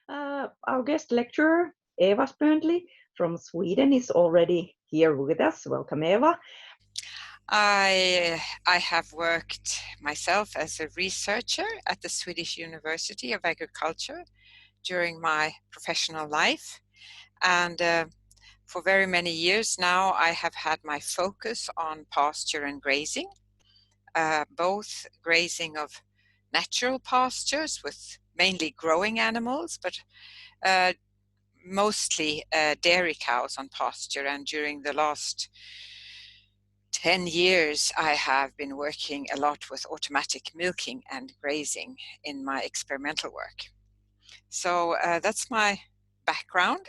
Our guest lecturer, Eva Spörndlyn from Sweden, is already here with us. Welcome, Eva. I have worked myself as a researcher at the Swedish University of Agriculture during my professional life, and for very many years now I have had my focus on pasture and grazing, both grazing of natural pastures with mainly growing animals, but mostly dairy cows on pasture. And during the last 10 years, I have been working a lot with automatic milking and grazing in my experimental work. So that's my background.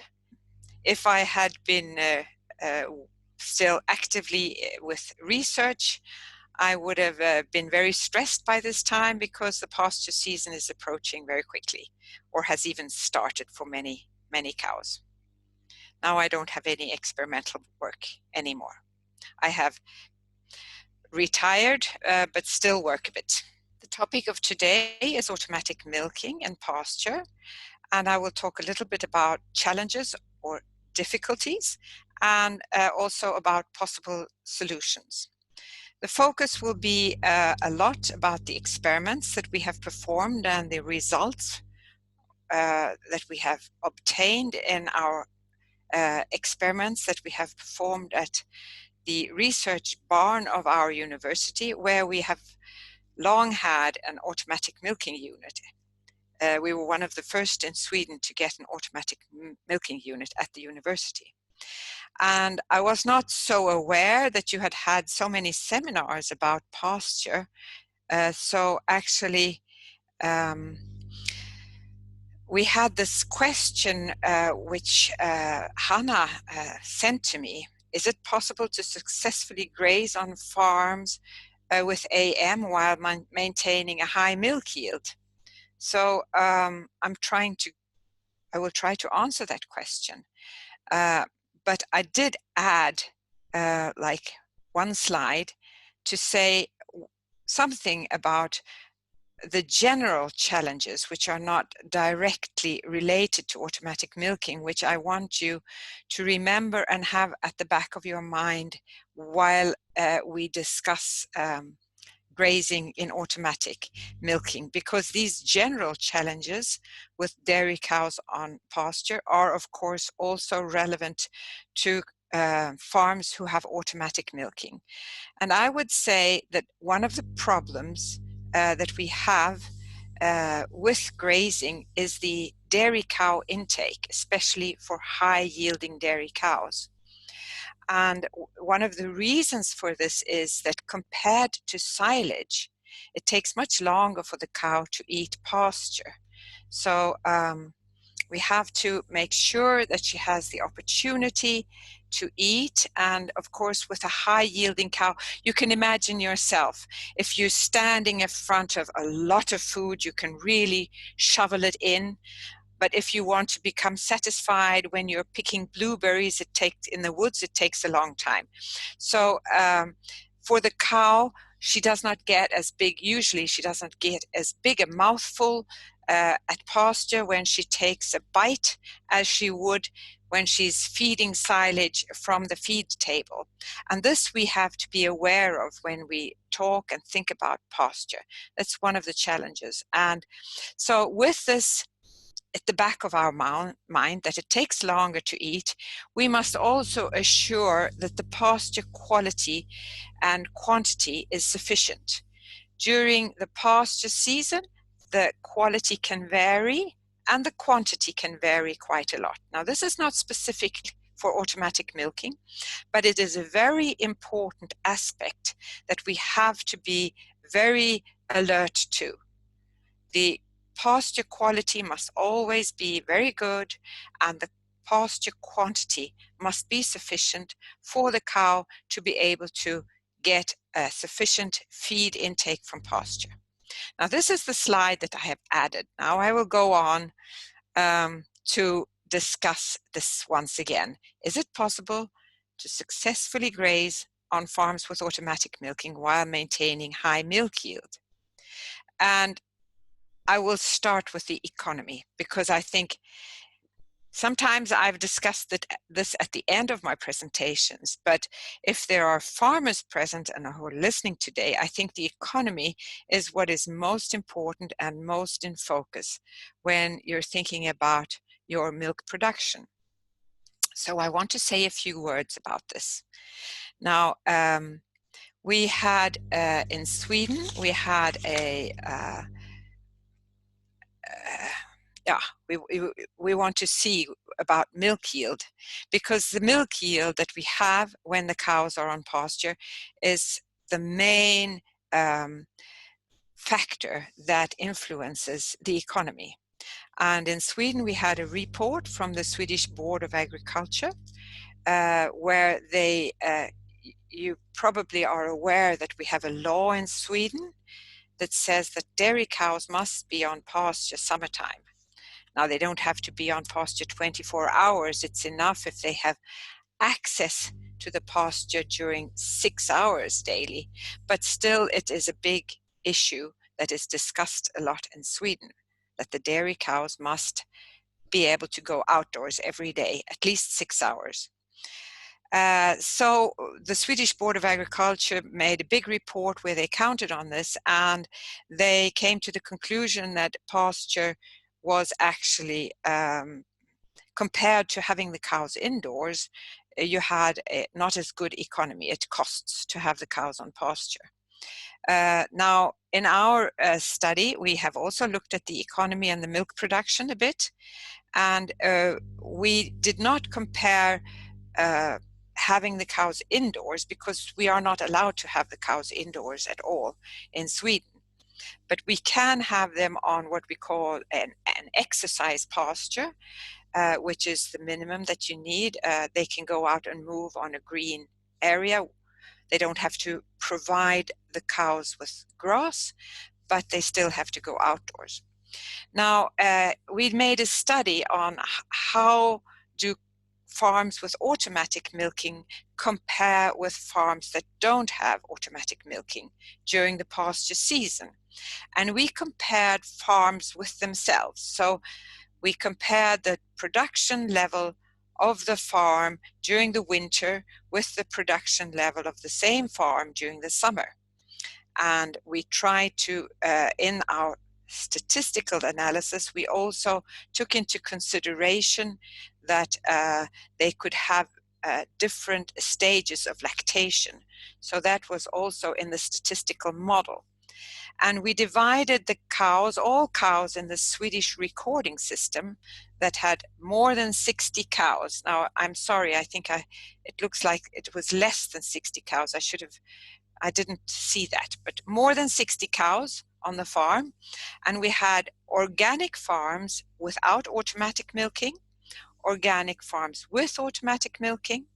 If I had been still actively with research, I would have been very stressed by this time because the pasture season is approaching very quickly, or has even started for many cows. Now I don't have any experimental work anymore. I have retired, but still work a bit. The topic of today is automatic milking and pasture, and I will talk a little bit about challenges or difficulties, and also about possible solutions. The focus will be a lot about the experiments that we have performed and the results that we have obtained in our experiments that we have performed at the research barn of our university, where we have long had an automatic milking unit. We were one of the first in Sweden to get an automatic milking unit at the university. And I was not so aware that you had so many seminars about pasture. So actually, we had this question which Hannah sent to me. Is it possible to successfully graze on farms with AM while maintaining a high milk yield? So I will try to answer that question. But I did add like one slide to say something about the general challenges which are not directly related to automatic milking, which I want you to remember and have at the back of your mind while we discuss grazing in automatic milking, because these general challenges with dairy cows on pasture are of course also relevant to farms who have automatic milking. And I would say that one of the problems that we have with grazing is the dairy cow intake, especially for high yielding dairy cows. And one of the reasons for this is that compared to silage, it takes much longer for the cow to eat pasture. So we have to make sure that she has the opportunity to eat. And of course, with a high yielding cow, you can imagine yourself, if you're standing in front of a lot of food, you can really shovel it in. But if you want to become satisfied when you're picking blueberries in the woods, it takes a long time. So for the cow, she does not get as big, usually she doesn't get as big a mouthful at pasture when she takes a bite as she would when she's feeding silage from the feed table. And this we have to be aware of when we talk and think about pasture. That's one of the challenges. And so with this at the back of our mind that it takes longer to eat, we must also assure that the pasture quality and quantity is sufficient. During the pasture season, the quality can vary and the quantity can vary quite a lot. Now, this is not specific for automatic milking, but it is a very important aspect that we have to be very alert to. The pasture quality must always be very good, and the pasture quantity must be sufficient for the cow to be able to get a sufficient feed intake from pasture. Now, this is the slide that I have added. Now I will go on to discuss this once again. Is it possible to successfully graze on farms with automatic milking while maintaining high milk yield? And I will start with the economy, because I think sometimes I've discussed this at the end of my presentations, but if there are farmers present and who are listening today, I think the economy is what is most important and most in focus when you're thinking about your milk production. So I want to say a few words about this. Now, we had in Sweden, we had we want to see about milk yield, because the milk yield that we have when the cows are on pasture is the main factor that influences the economy. And in Sweden, we had a report from the Swedish Board of Agriculture where they, you probably are aware that we have a law in Sweden that says that dairy cows must be on pasture summertime. Now, they don't have to be on pasture 24 hours. It's enough if they have access to the pasture during 6 hours daily. But still, it is a big issue that is discussed a lot in Sweden, that the dairy cows must be able to go outdoors every day, at least 6 hours. So the Swedish Board of Agriculture made a big report where they counted on this, and they came to the conclusion that pasture was actually, compared to having the cows indoors, you had not as good economy. It costs to have the cows on pasture. Now, in our study, we have also looked at the economy and the milk production a bit, and we did not compare having the cows indoors, because we are not allowed to have the cows indoors at all in Sweden. But we can have them on what we call an exercise pasture, which is the minimum that you need. They can go out and move on a green area. They don't have to provide the cows with grass, but they still have to go outdoors. Now, we made a study on how do farms with automatic milking compare with farms that don't have automatic milking during the pasture season. And we compared farms with themselves. So we compared the production level of the farm during the winter with the production level of the same farm during the summer. And we tried to, in our statistical analysis, we also took into consideration that they could have different stages of lactation. So that was also in the statistical model. And we divided the cows, all cows in the Swedish recording system that had more than 60 cows. Now, I'm sorry, I think it looks like it was less than 60 cows. I didn't see that, but more than 60 cows on the farm. And we had organic farms without automatic milking, organic farms with automatic milking,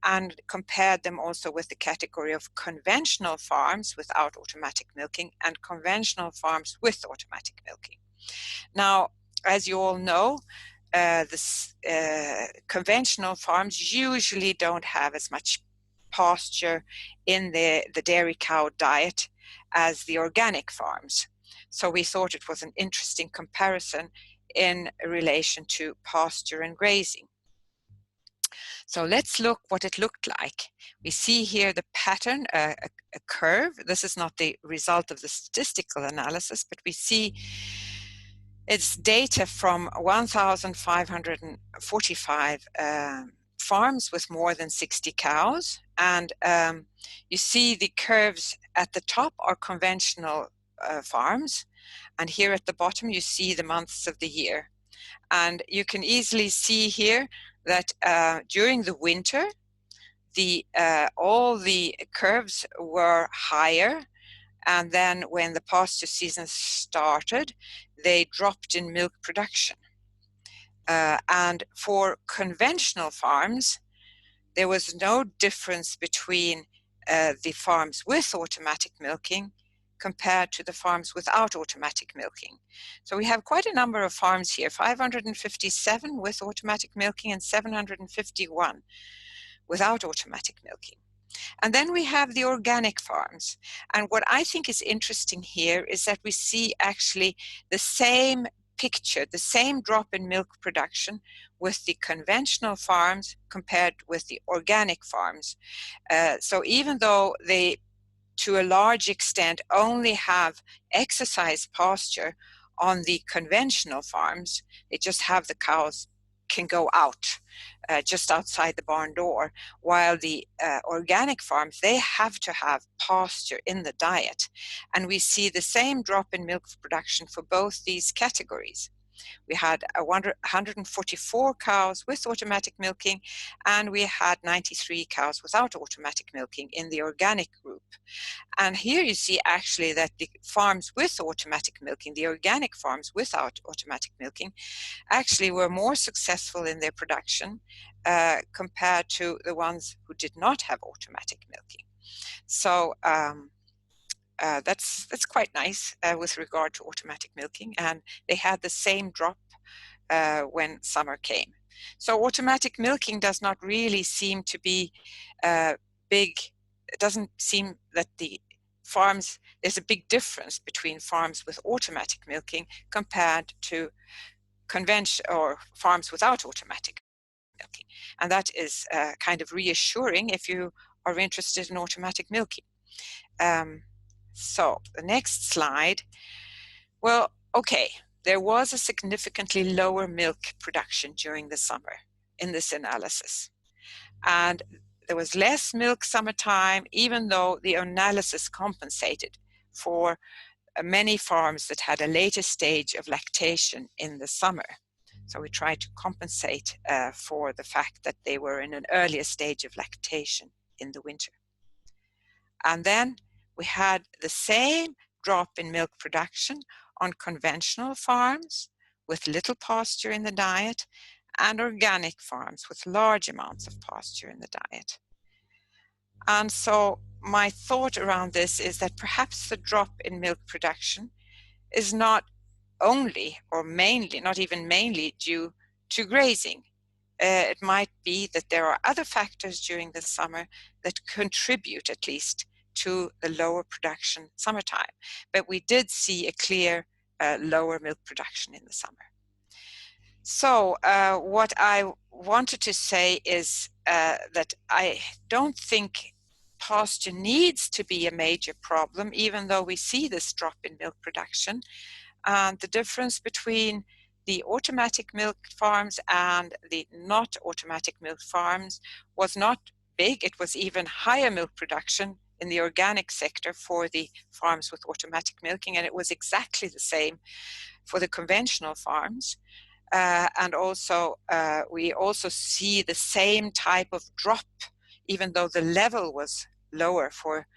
and compared them also with the category of conventional farms without automatic milking and conventional farms with automatic milking. Now, as you all know, conventional farms usually don't have as much pasture in the dairy cow diet as the organic farms. So we thought it was an interesting comparison in relation to pasture and grazing. So let's look what it looked like. We see here the pattern, a curve. This is not the result of the statistical analysis, but we see it's data from 1,545 farms with more than 60 cows. And you see the curves at the top are conventional farms. And here at the bottom, you see the months of the year. And you can easily see here that during the winter, all the curves were higher, and then when the pasture season started, they dropped in milk production. And for conventional farms, there was no difference between the farms with automatic milking compared to the farms without automatic milking. So we have quite a number of farms here, 557 with automatic milking and 751 without automatic milking. And then we have the organic farms. And what I think is interesting here is that we see actually the same picture, the same drop in milk production with the conventional farms compared with the organic farms. So even though they, to a large extent, only have exercise pasture on the conventional farms, they just have the cows can go out just outside the barn door, while the organic farms, they have to have pasture in the diet. And we see the same drop in milk production for both these categories. We had 144 cows with automatic milking, and we had 93 cows without automatic milking in the organic group. And here you see actually that the farms with automatic milking, the organic farms without automatic milking, actually were more successful in their production compared to the ones who did not have automatic milking. So that's quite nice with regard to automatic milking, and they had the same drop when summer came. So automatic milking does not really seem to be big. It doesn't seem that the farms, there's a big difference between farms with automatic milking compared to conventional or farms without automatic milking. And that is kind of reassuring if you are interested in automatic milking. So the next slide. Well, okay, there was a significantly lower milk production during the summer in this analysis. And there was less milk summertime, even though the analysis compensated for many farms that had a later stage of lactation in the summer. So we tried to compensate for the fact that they were in an earlier stage of lactation in the winter. And then we had the same drop in milk production on conventional farms with little pasture in the diet and organic farms with large amounts of pasture in the diet. And so my thought around this is that perhaps the drop in milk production is not only or mainly, not even mainly, due to grazing. It might be that there are other factors during the summer that contribute at least to the lower production summertime. But we did see a clear lower milk production in the summer. So what I wanted to say is that I don't think pasture needs to be a major problem, even though we see this drop in milk production. And the difference between the automatic milk farms and the not automatic milk farms was not big. It was even higher milk production in the organic sector for the farms with automatic milking, and it was exactly the same for the conventional farms. And also, we also see the same type of drop, even though the level was lower for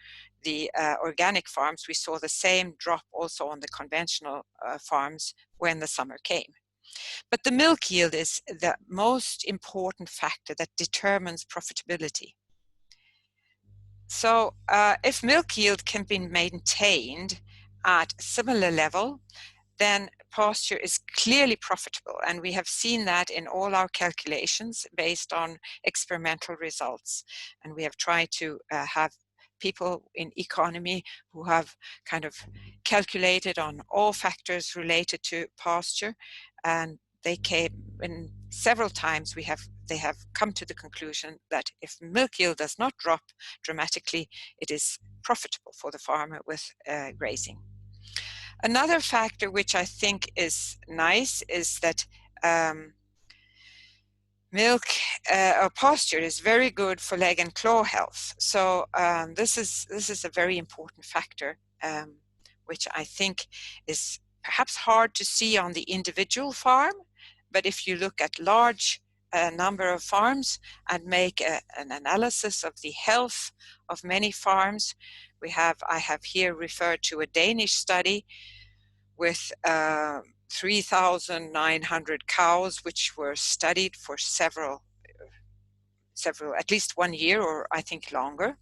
the organic farms. We saw the same drop also on the conventional farms when the summer came. But the milk yield is the most important factor that determines profitability. So if milk yield can be maintained at a similar level, then pasture is clearly profitable. And we have seen that in all our calculations based on experimental results. And we have tried to have people in economy who have kind of calculated on all factors related to pasture, and they came in several times they have come to the conclusion that if milk yield does not drop dramatically, it is profitable for the farmer with grazing. Another factor which I think is nice is that milk or pasture is very good for leg and claw health. So this is a very important factor, which I think is perhaps hard to see on the individual farm. But if you look at large number of farms and make an analysis of the health of many farms, I have here referred to a Danish study with 3,900 cows, which were studied for several, at least 1 year, or I think longer.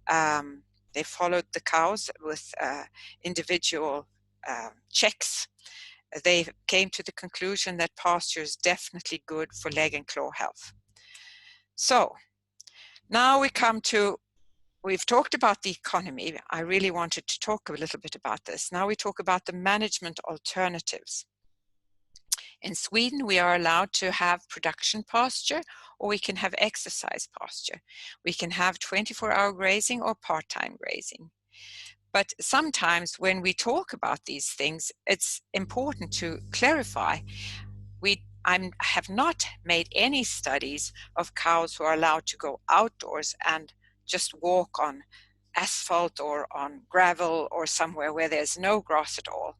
They followed the cows with individual checks. They came to the conclusion that pasture is definitely good for leg and claw health. So now we come to we've talked about the economy. I really wanted to talk a little bit about this. Now we talk about the management alternatives. In Sweden, we are allowed to have production pasture, or we can have exercise pasture. We can have 24-hour grazing or part-time grazing. But sometimes when we talk about these things, it's important to clarify. I have not made any studies of cows who are allowed to go outdoors and just walk on asphalt or on gravel or somewhere where there's no grass at all.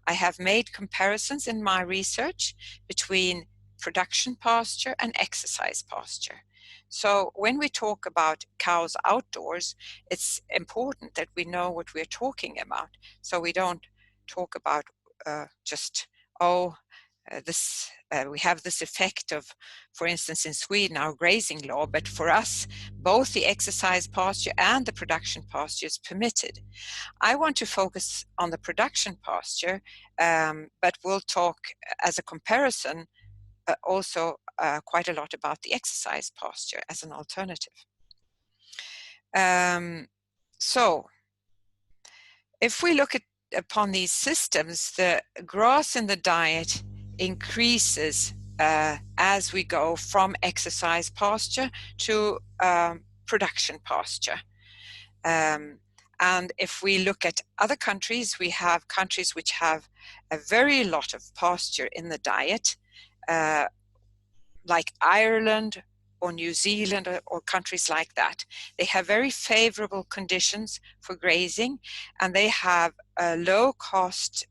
I have made comparisons in my research between production pasture and exercise pasture. So when we talk about cows outdoors, it's important that we know what we're talking about, so we don't talk about we have this effect of, for instance, in Sweden, our grazing law, but for us, both the exercise pasture and the production pasture is permitted. I want to focus on the production pasture, but we'll talk as a comparison also quite a lot about the exercise pasture as an alternative. So if we look upon these systems, the grass in the diet increases as we go from exercise pasture to production pasture. And if we look at other countries, we have countries which have a very lot of pasture in the diet, like Ireland or New Zealand or countries like that. They have very favorable conditions for grazing, and they have a low cost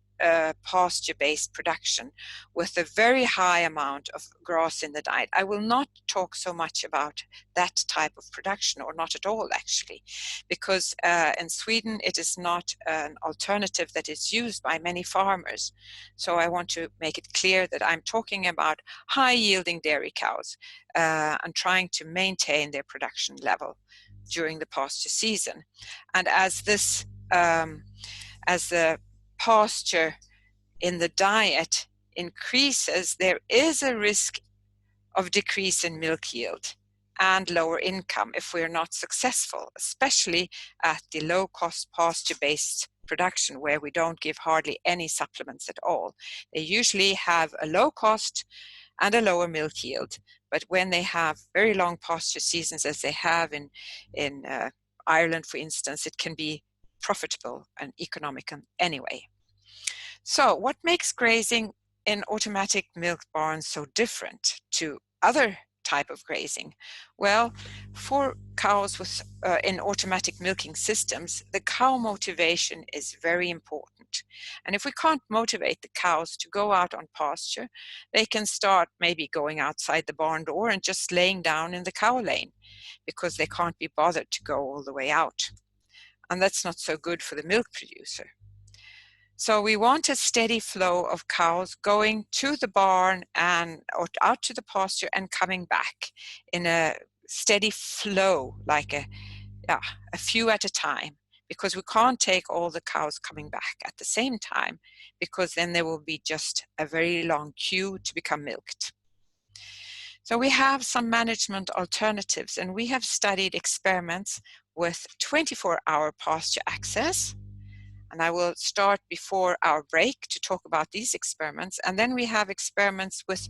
pasture-based production with a very high amount of grass in the diet. I will not talk so much about that type of production, or not at all actually, because in Sweden it is not an alternative that is used by many farmers. So I want to make it clear that I'm talking about high-yielding dairy cows and trying to maintain their production level during the pasture season. And as this, as the pasture in the diet increases, there is a risk of decrease in milk yield and lower income if we're not successful, especially at the low-cost pasture-based production where we don't give hardly any supplements at all. They usually have a low cost and a lower milk yield, but when they have very long pasture seasons, as they have in Ireland, for instance, it can be profitable and economic anyway. So what makes grazing in automatic milk barns so different to other type of grazing? Well, for cows with in automatic milking systems, the cow motivation is very important. And if we can't motivate the cows to go out on pasture, they can start maybe going outside the barn door and just laying down in the cow lane because they can't be bothered to go all the way out. And that's not so good for the milk producer. So we want a steady flow of cows going to the barn or out to the pasture and coming back in a steady flow, like a few at a time, because we can't take all the cows coming back at the same time, because then there will be just a very long queue to become milked. So we have some management alternatives, and we have studied experiments with 24-hour pasture access. And I will start before our break to talk about these experiments. And then we have experiments with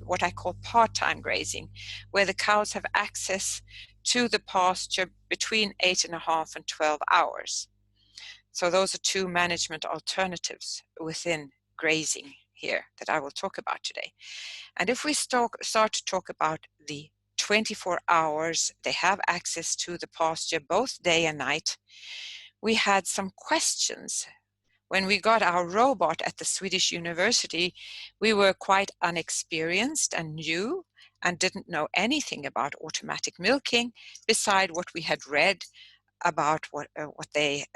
what I call part-time grazing, where the cows have access to the pasture between 8.5 and 12 hours. So those are two management alternatives within grazing here that I will talk about today. And if we start to talk about the 24 hours they have access to the pasture both day and night, we had some questions. When we got our robot at the Swedish university, we were quite unexperienced and new and didn't know anything about automatic milking beside what we had read about the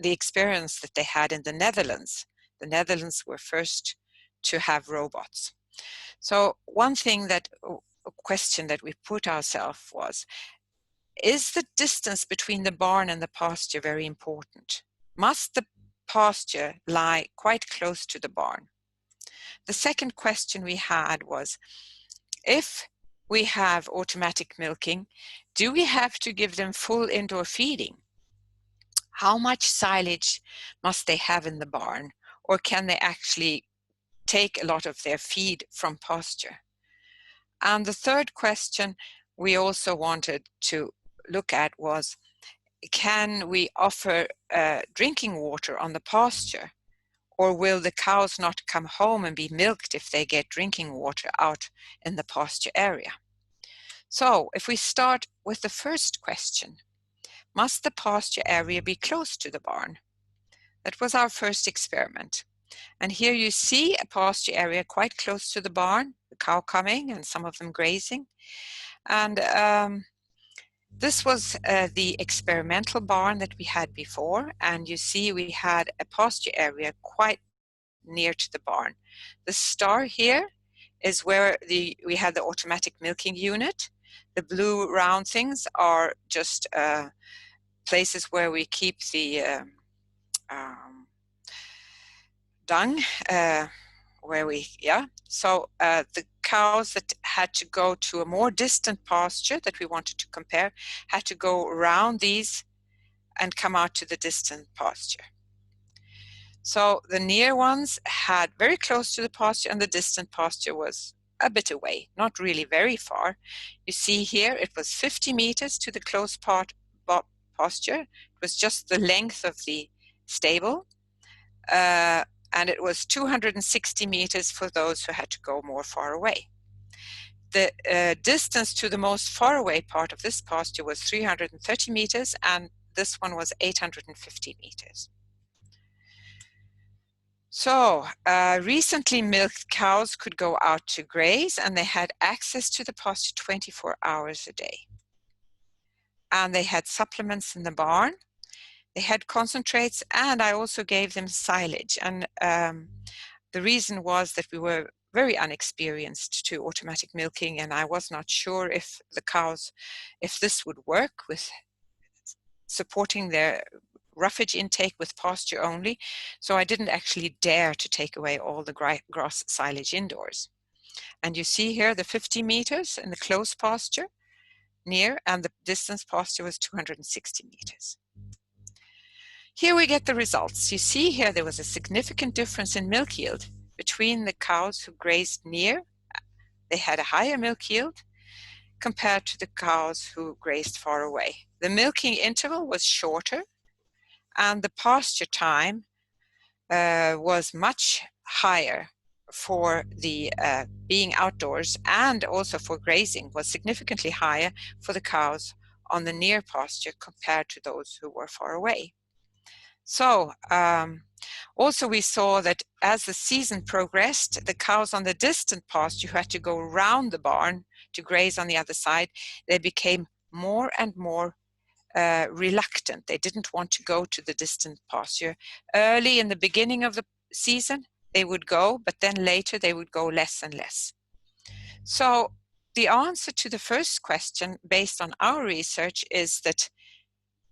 experience that they had in the Netherlands. The Netherlands were first to have robots. So one question that we put ourselves was, is the distance between the barn and the pasture very important? Must the pasture lie quite close to the barn? The second question we had was, if we have automatic milking, do we have to give them full indoor feeding? How much silage must they have in the barn, or can they actually take a lot of their feed from pasture? And the third question we also wanted to look at was, can we offer drinking water on the pasture, or will the cows not come home and be milked if they get drinking water out in the pasture area? So if we start with the first question, must the pasture area be close to the barn? That was our first experiment. And here you see a pasture area quite close to the barn, the cow coming and some of them grazing. And this was the experimental barn that we had before. And you see we had a pasture area quite near to the barn. The star here is where we had the automatic milking unit. The blue round things are just places where we keep the dung, so the cows that had to go to a more distant pasture that we wanted to compare had to go around these and come out to the distant pasture. So the near ones had very close to the pasture, and the distant pasture was a bit away, not really very far. You see here it was 50 meters to the close pasture. It was just the length of the stable. And it was 260 meters for those who had to go more far away. The distance to the most far away part of this pasture was 330 meters, and this one was 850 meters. So recently milked cows could go out to graze, and they had access to the pasture 24 hours a day. And they had supplements in the barn. They had concentrates, and I also gave them silage. And the reason was that we were very unexperienced to automatic milking, and I was not sure if the cows, if this would work with supporting their roughage intake with pasture only. So I didn't actually dare to take away all the grass silage indoors. And you see here the 50 meters in the close pasture near, and the distance pasture was 260 meters. Here we get the results. You see here there was a significant difference in milk yield between the cows who grazed near. They had a higher milk yield compared to the cows who grazed far away. The milking interval was shorter, and the pasture time was much higher for the being outdoors, and also for grazing was significantly higher for the cows on the near pasture compared to those who were far away. So also we saw that as the season progressed, the cows on the distant pasture who had to go around the barn to graze on the other side, they became more and more reluctant. They didn't want to go to the distant pasture. Early in the beginning of the season, they would go, but then later they would go less and less. So the answer to the first question based on our research is that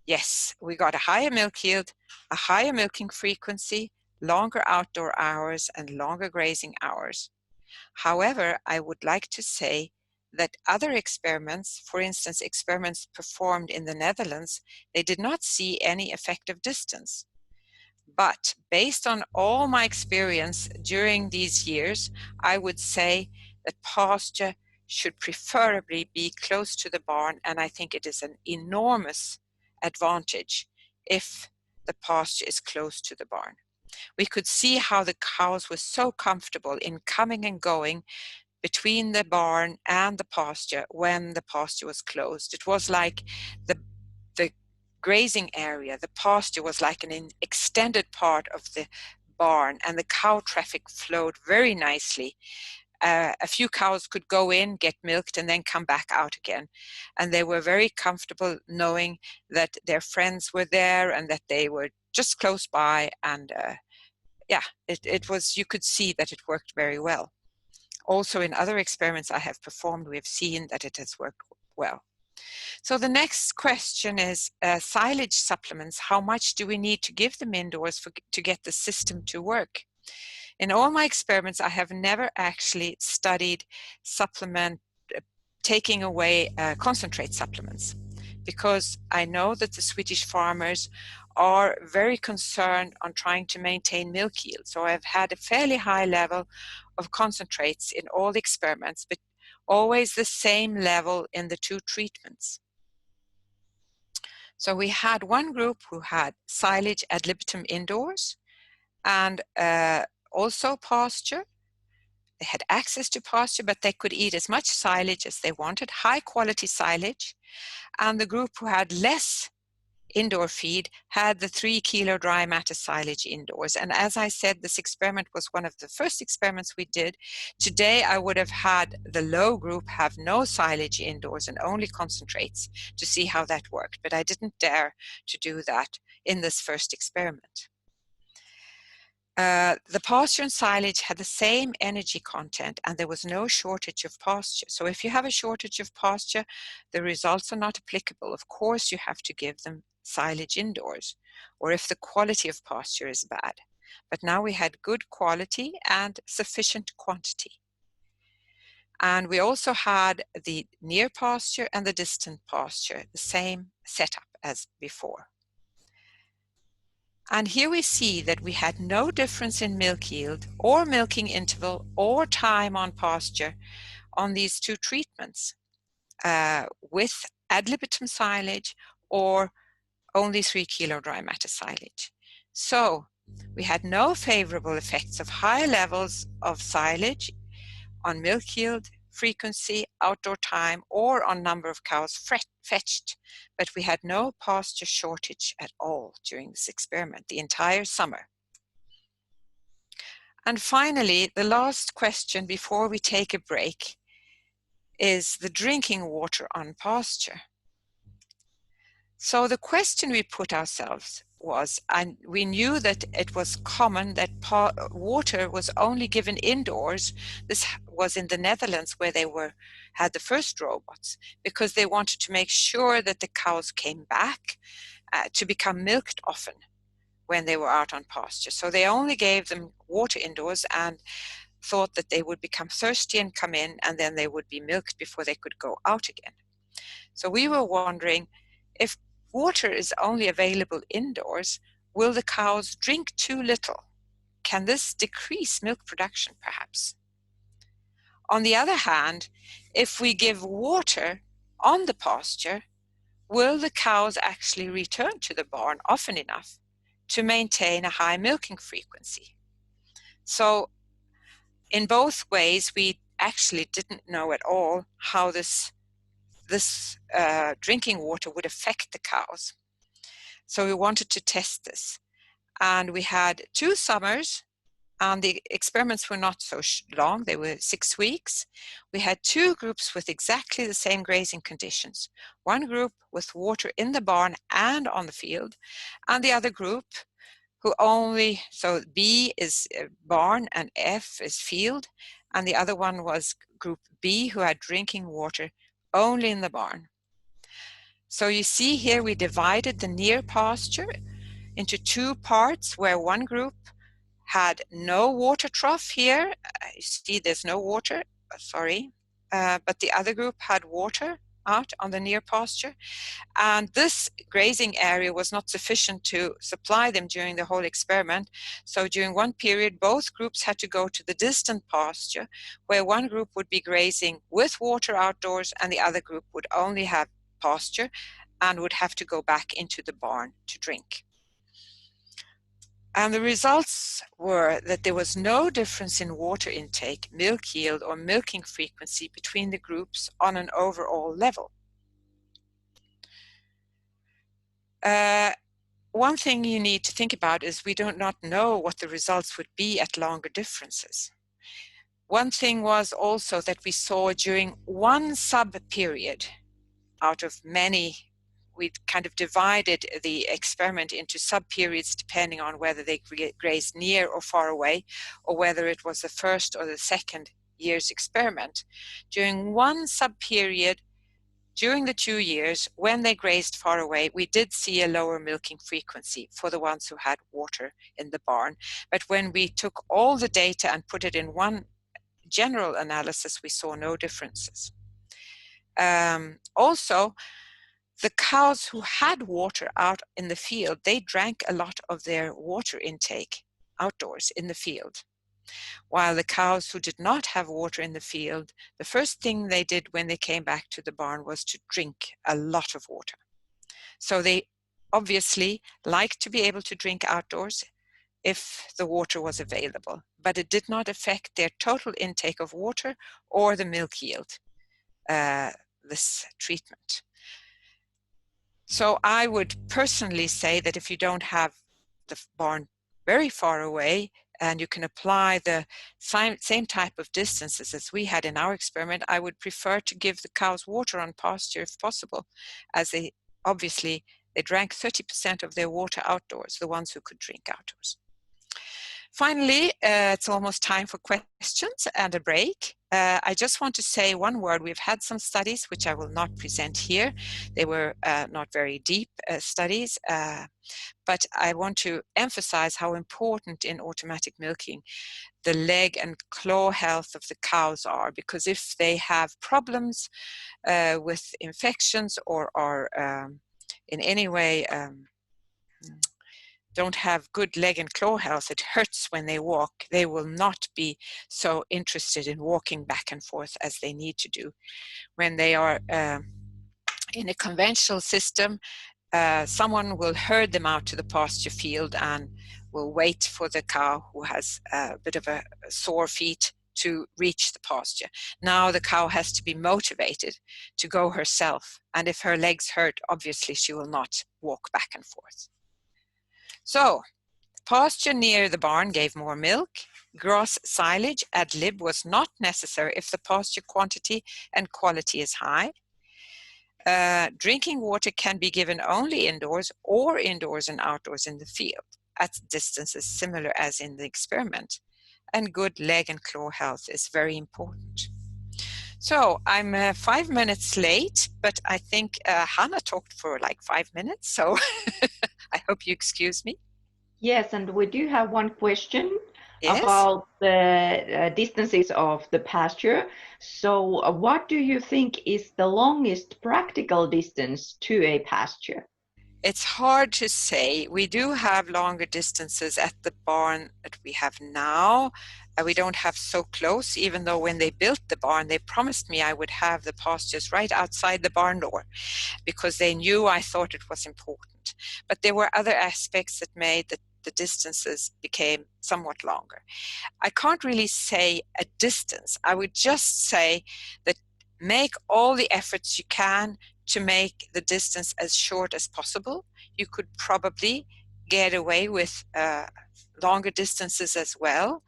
yes, we got a higher milk yield, a higher milking frequency, longer outdoor hours, and longer grazing hours. However, I would like to say that other experiments, for instance, experiments performed in the Netherlands, they did not see any effect of distance. But based on all my experience during these years, I would say that pasture should preferably be close to the barn, and I think it is an enormous advantage if the pasture is close to the barn. We could see how the cows were so comfortable in coming and going between the barn and the pasture when the pasture was closed. It was like the grazing area, the pasture was like an extended part of the barn, and the cow traffic flowed very nicely. A few cows could go in, get milked, and then come back out again. And they were very comfortable knowing that their friends were there and that they were just close by. And it was, you could see that it worked very well. Also in other experiments I have performed, we have seen that it has worked well. So the next question is silage supplements. How much do we need to give them indoors to get the system to work? In all my experiments, I have never actually studied supplement taking away concentrate supplements, because I know that the Swedish farmers are very concerned on trying to maintain milk yield. So I've had a fairly high level of concentrates in all the experiments, but always the same level in the two treatments. So we had one group who had silage ad libitum indoors and also pasture. They had access to pasture, but they could eat as much silage as they wanted, high quality silage. And the group who had less indoor feed had the 3 kilo dry matter silage indoors. And as I said, this experiment was one of the first experiments we did. Today I would have had the low group have no silage indoors and only concentrates to see how that worked, but I didn't dare to do that in this first experiment. The pasture and silage had the same energy content and there was no shortage of pasture. So if you have a shortage of pasture, the results are not applicable. Of course, you have to give them silage indoors, or if the quality of pasture is bad. But now we had good quality and sufficient quantity. And we also had the near pasture and the distant pasture, the same setup as before. And here we see that we had no difference in milk yield or milking interval or time on pasture on these two treatments with ad libitum silage or only 3 kilo dry matter silage. So we had no favorable effects of high levels of silage on milk yield, frequency, outdoor time, or on number of cows fetched, but we had no pasture shortage at all during this experiment, the entire summer. And finally, the last question before we take a break is the drinking water on pasture. So the question we put ourselves was, and we knew that it was common that water was only given indoors. This was in the Netherlands where they had the first robots, because they wanted to make sure that the cows came back to become milked often when they were out on pasture. So they only gave them water indoors and thought that they would become thirsty and come in, and then they would be milked before they could go out again. So we were wondering, if water is only available indoors, will the cows drink too little? Can this decrease milk production, perhaps? On the other hand, if we give water on the pasture, will the cows actually return to the barn often enough to maintain a high milking frequency? So in both ways, we actually didn't know at all how this drinking water would affect the cows. So we wanted to test this. And we had 2 summers, and the experiments were not so long, they were 6 weeks. We had 2 groups with exactly the same grazing conditions. One group with water in the barn and on the field, and the other group who only, so B is barn and F is field, and the other one was group B, who had drinking water only in the barn. So you see here we divided the near pasture into 2 parts, where one group had no water trough here. You see there's no water, but the other group had water out on the near pasture. And this grazing area was not sufficient to supply them during the whole experiment. So during one period, both groups had to go to the distant pasture, where one group would be grazing with water outdoors and the other group would only have pasture and would have to go back into the barn to drink. And the results were that there was no difference in water intake, milk yield, or milking frequency between the groups on an overall level. One thing you need to think about is we do not know what the results would be at longer differences. One thing was also that we saw during one sub-period out of many, we kind of divided the experiment into sub-periods depending on whether they grazed near or far away, or whether it was the first or the second year's experiment. During one sub-period, during the 2 years, when they grazed far away, we did see a lower milking frequency for the ones who had water in the barn. But when we took all the data and put it in one general analysis, we saw no differences. Also, the cows who had water out in the field, they drank a lot of their water intake outdoors in the field. While the cows who did not have water in the field, the first thing they did when they came back to the barn was to drink a lot of water. So they obviously liked to be able to drink outdoors if the water was available, but it did not affect their total intake of water or the milk yield, this treatment. So I would personally say that if you don't have the barn very far away and you can apply the same type of distances as we had in our experiment, I would prefer to give the cows water on pasture if possible, as they obviously they drank 30% of their water outdoors, the ones who could drink outdoors. Finally, it's almost time for questions and a break. I just want to say one word. We've had some studies, which I will not present here. They were not very deep studies, but I want to emphasize how important in automatic milking the leg and claw health of the cows are, because if they have problems with infections or are in any way don't have good leg and claw health, it hurts when they walk, they will not be so interested in walking back and forth as they need to do. When they are in a conventional system, someone will herd them out to the pasture field and will wait for the cow who has a bit of a sore feet to reach the pasture. Now the cow has to be motivated to go herself, and if her legs hurt, obviously she will not walk back and forth. So, pasture near the barn gave more milk. Grass silage ad lib was not necessary if the pasture quantity and quality is high. Drinking water can be given only indoors or indoors and outdoors in the field at distances similar as in the experiment. And good leg and claw health is very important. So I'm 5 minutes late, but I think Hannah talked for like 5 minutes, so I hope you excuse me. Yes, and we do have one question Yes. about the distances of the pasture. So what do you think is the longest practical distance to a pasture? It's hard to say. We do have longer distances at the barn that we have now. We don't have so close, even though when they built the barn, they promised me I would have the pastures right outside the barn door because they knew I thought it was important. But there were other aspects that made the distances became somewhat longer. I can't really say a distance. I would just say that make all the efforts you can to make the distance as short as possible. You could probably get away with longer distances as well.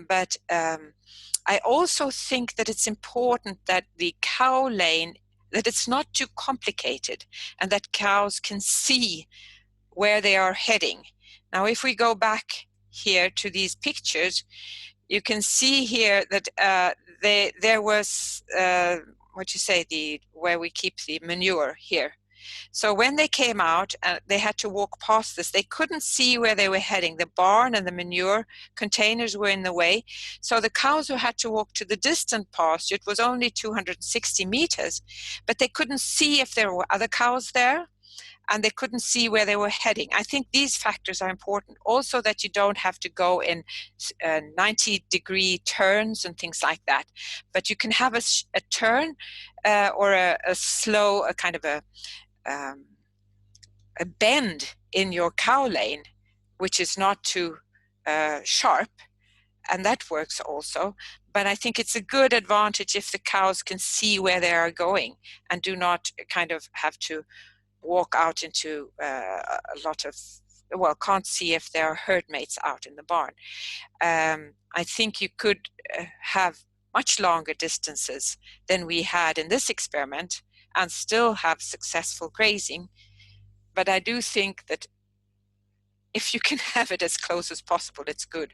But I also think that it's important that the cow lane, that it's not too complicated and that cows can see where they are heading. Now, if we go back here to these pictures, you can see here that there was where we keep the manure here. So when they came out and they had to walk past this, they couldn't see where they were heading. The barn and the manure containers were in the way. So the cows who had to walk to the distant pasture, it was only 260 meters, but they couldn't see if there were other cows there, and they couldn't see where they were heading. I think these factors are important. Also that you don't have to go in 90-degree turns and things like that. But you can have a turn or a slow, a kind of a bend in your cow lane, which is not too sharp. And that works also. But I think it's a good advantage if the cows can see where they are going and do not kind of have to walk out into a lot of, can't see if there are herd mates out in the barn. I think you could have much longer distances than we had in this experiment and still have successful grazing. But I do think that if you can have it as close as possible, it's good.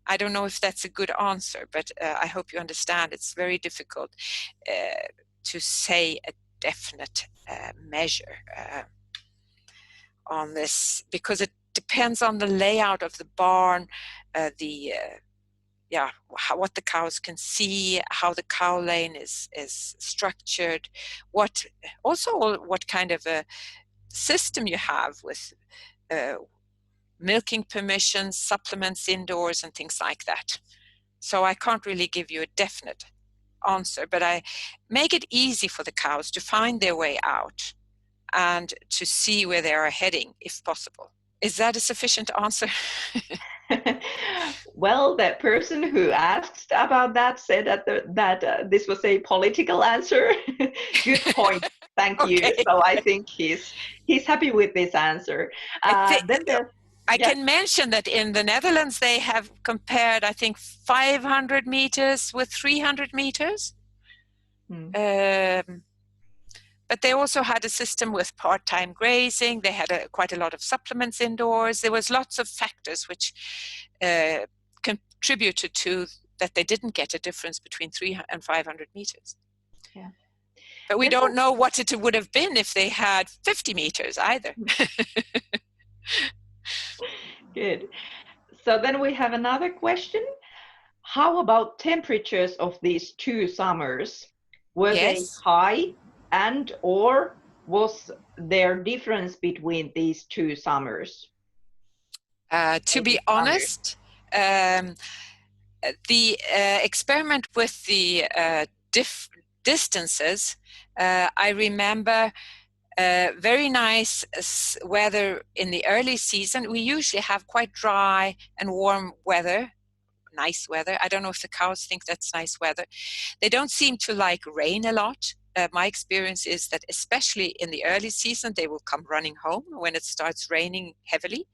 I don't know if that's a good answer, but I hope you understand it's very difficult to say a definite measure on this, because it depends on the layout of the barn, the what the cows can see, how the cow lane is structured, what kind of a system you have with milking permissions, supplements indoors, and things like that. So I can't really give you a definite answer, but I make it easy for the cows to find their way out and to see where they are heading, if possible. Is that a sufficient answer? Well, the person who asked about that said that this was a political answer. Good point. Thank you. Okay. So I think he's happy with this answer. I can mention that in the Netherlands they have compared, I think, 500 meters with 300 meters. But they also had a system with part-time grazing. They had quite a lot of supplements indoors. There was lots of factors which contributed to that they didn't get a difference between 300 and 500 meters. Yeah. But we don't know what it would have been if they had 50 meters either. Good. So then we have another question. How about temperatures of these 2 summers? Were they high, and or was there difference between these 2 summers? To be honest, the experiment with the distances, I remember very nice weather in the early season. We usually have quite dry and warm weather, nice weather. I don't know if the cows think that's nice weather. They don't seem to like rain a lot. My experience is that especially in the early season, they will come running home when it starts raining heavily.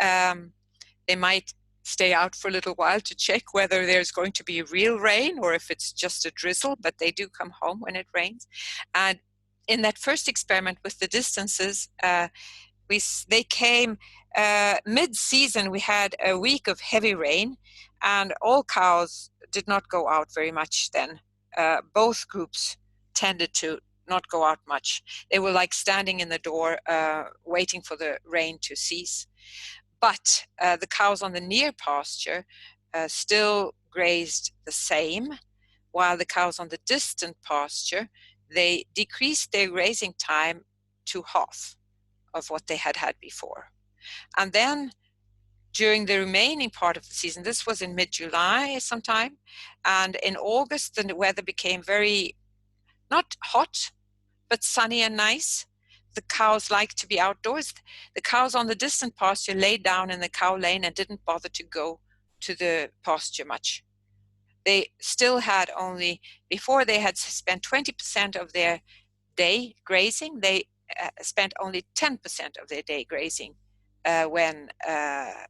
They might stay out for a little while to check whether there's going to be real rain or if it's just a drizzle, but they do come home when it rains. And in that first experiment with the distances, they came mid-season. We had a week of heavy rain, and all cows did not go out very much then. Both groups tended to not go out much. They were like standing in the door waiting for the rain to cease. But the cows on the near pasture still grazed the same, while the cows on the distant pasture, they decreased their grazing time to half of what they had before. And then during the remaining part of the season, this was in mid-July sometime, and in August the weather became very, not hot, but sunny and nice. The cows liked to be outdoors. The cows on the distant pasture laid down in the cow lane and didn't bother to go to the pasture much. They still had only, before they had spent 20% of their day grazing, they spent only 10% of their day grazing when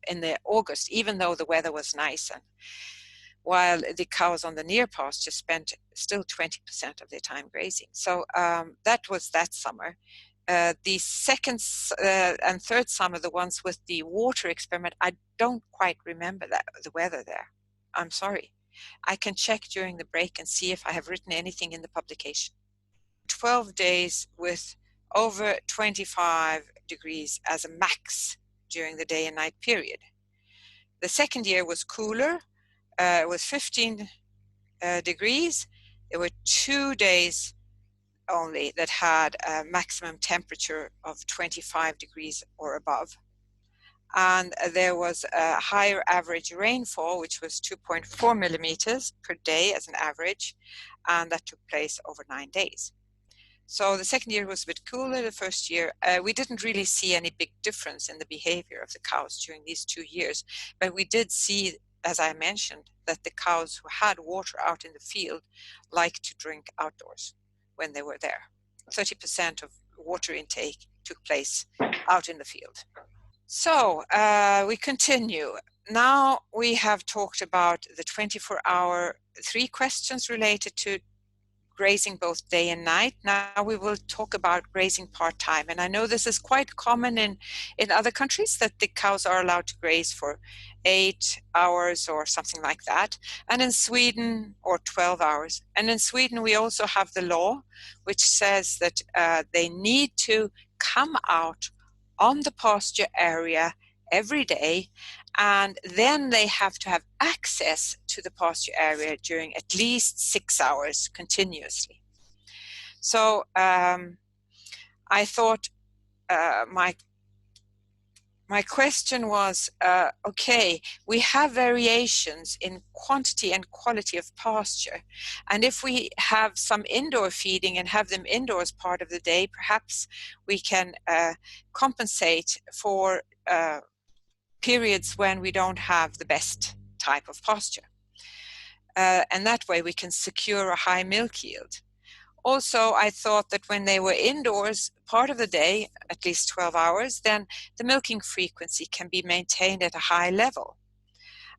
in the August, even though the weather was nice. And while the cows on the near pasture spent still 20% of their time grazing. So that was that summer. The second and third summer, the ones with the water experiment, I don't quite remember the weather there. I'm sorry. I can check during the break and see if I have written anything in the publication. 12 days with over 25 degrees as a max during the day and night period. The second year was cooler. It was 15 degrees. There were 2 days only that had a maximum temperature of 25 degrees or above. And there was a higher average rainfall, which was 2.4 millimeters per day as an average, and that took place over 9 days. So the second year was a bit cooler. The first year, we didn't really see any big difference in the behavior of the cows during these 2 years, but we did see, as I mentioned, that the cows who had water out in the field liked to drink outdoors when they were there. 30% of water intake took place out in the field. So we continue. Now we have talked about the 24-hour 3 questions related to grazing both day and night. Now we will talk about grazing part-time. And I know this is quite common in other countries, that the cows are allowed to graze for 8 hours or something like that. And in Sweden, or 12 hours. And in Sweden, we also have the law which says that they need to come out on the pasture area every day, and then they have to have access to the pasture area during at least 6 hours continuously. So I thought my question was, okay, we have variations in quantity and quality of pasture, and if we have some indoor feeding and have them indoors part of the day, perhaps we can compensate for periods when we don't have the best type of pasture. And that way we can secure a high milk yield. Also, I thought that when they were indoors part of the day, at least 12 hours, then the milking frequency can be maintained at a high level.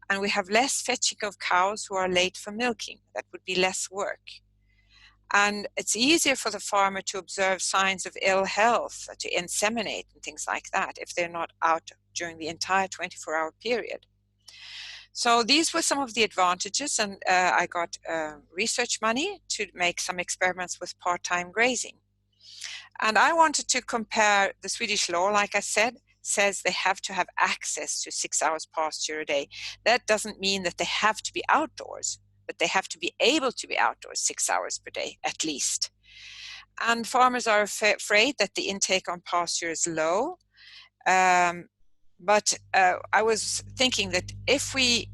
And we have less fetching of cows who are late for milking. That would be less work. And it's easier for the farmer to observe signs of ill health, to inseminate and things like that, if they're not out during the entire 24-hour period. So these were some of the advantages, and I got research money to make some experiments with part-time grazing. And I wanted to compare the Swedish law, like I said, says they have to have access to 6 hours pasture a day. That doesn't mean that they have to be outdoors, but they have to be able to be outdoors 6 hours per day at least. And farmers are afraid that the intake on pasture is low. But I was thinking that if we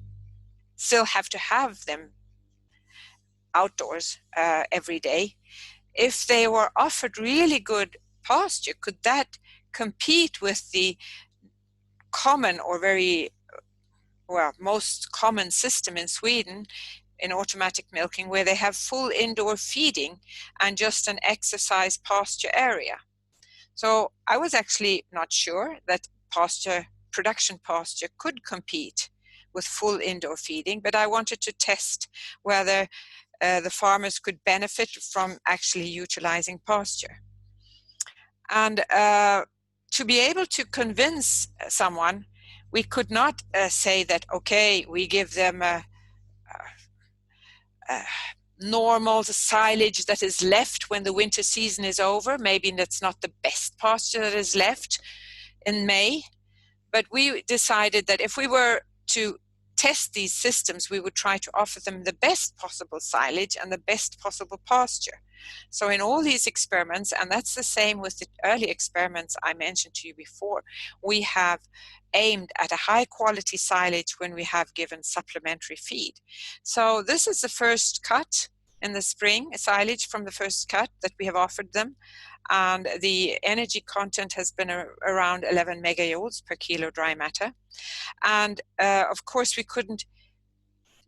still have to have them outdoors every day, if they were offered really good pasture, could that compete with the common or most common system in Sweden in automatic milking, where they have full indoor feeding and just an exercise pasture area? So I was actually not sure that production pasture could compete with full indoor feeding, but I wanted to test whether the farmers could benefit from actually utilizing pasture. And to be able to convince someone, we could not say that, okay, we give them a normal silage that is left when the winter season is over. Maybe that's not the best pasture that is left in May. But we decided that if we were to test these systems, we would try to offer them the best possible silage and the best possible pasture. So in all these experiments, and that's the same with the early experiments I mentioned to you before, we have aimed at a high quality silage when we have given supplementary feed. So this is the first cut in the spring, silage from the first cut that we have offered them. And the energy content has been around 11 megajoules per kilo dry matter. And of course, we couldn't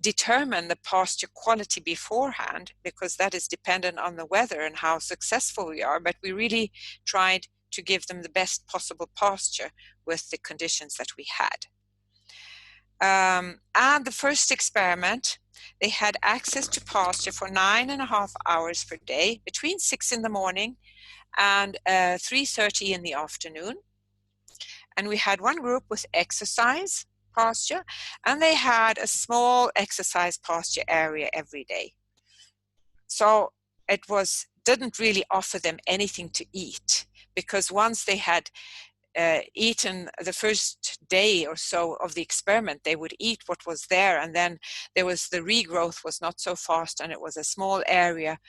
determine the pasture quality beforehand, because that is dependent on the weather and how successful we are. But we really tried to give them the best possible pasture with the conditions that we had. And the first experiment, they had access to pasture for 9.5 hours per day, between 6 in the morning and 3:30 in the afternoon. And we had one group with exercise pasture, and they had a small exercise pasture area every day. So it didn't really offer them anything to eat, because once they had eaten the first day or so of the experiment, they would eat what was there, and then the regrowth was not so fast, and it was a small area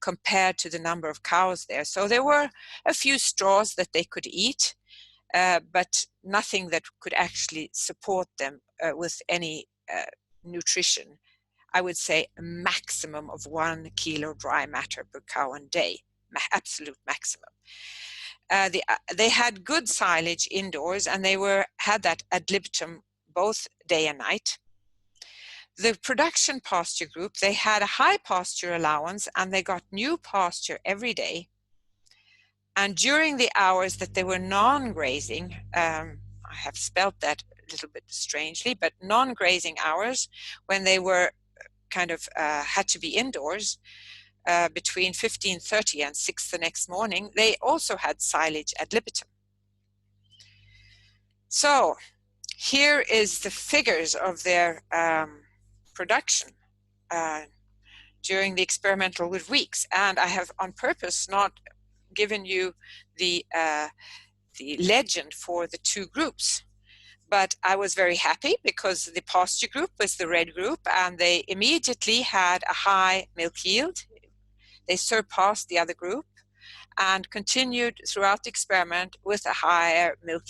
compared to the number of cows there. So there were a few straws that they could eat, but nothing that could actually support them with any nutrition. I would say a maximum of 1 kilo dry matter per cow and day, absolute maximum. They had good silage indoors, and they had that ad libitum both day and night. The production pasture group, they had a high pasture allowance, and they got new pasture every day. And during the hours that they were non-grazing, I have spelt that a little bit strangely, but non-grazing hours, when they were had to be indoors, between 15:30 and 6 the next morning, they also had silage ad libitum. So here is the figures of their production during the experimental weeks, and I have on purpose not given you the legend for the two groups, But I was very happy because the pasture group was the red group, and they immediately had a high milk yield. They surpassed the other group and continued throughout the experiment with a higher milk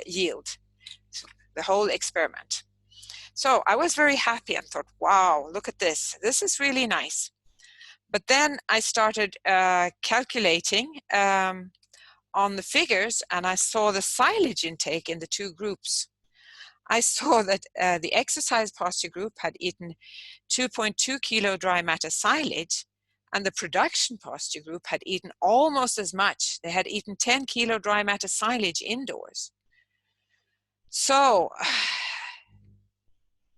yield, the whole experiment. So I was very happy and thought, wow, look at this. This is really nice. But then I started calculating on the figures, and I saw the silage intake in the two groups. I saw that the exercise pasture group had eaten 2.2 kilo dry matter silage, and the production pasture group had eaten almost as much. They had eaten 10 kilo dry matter silage indoors. So,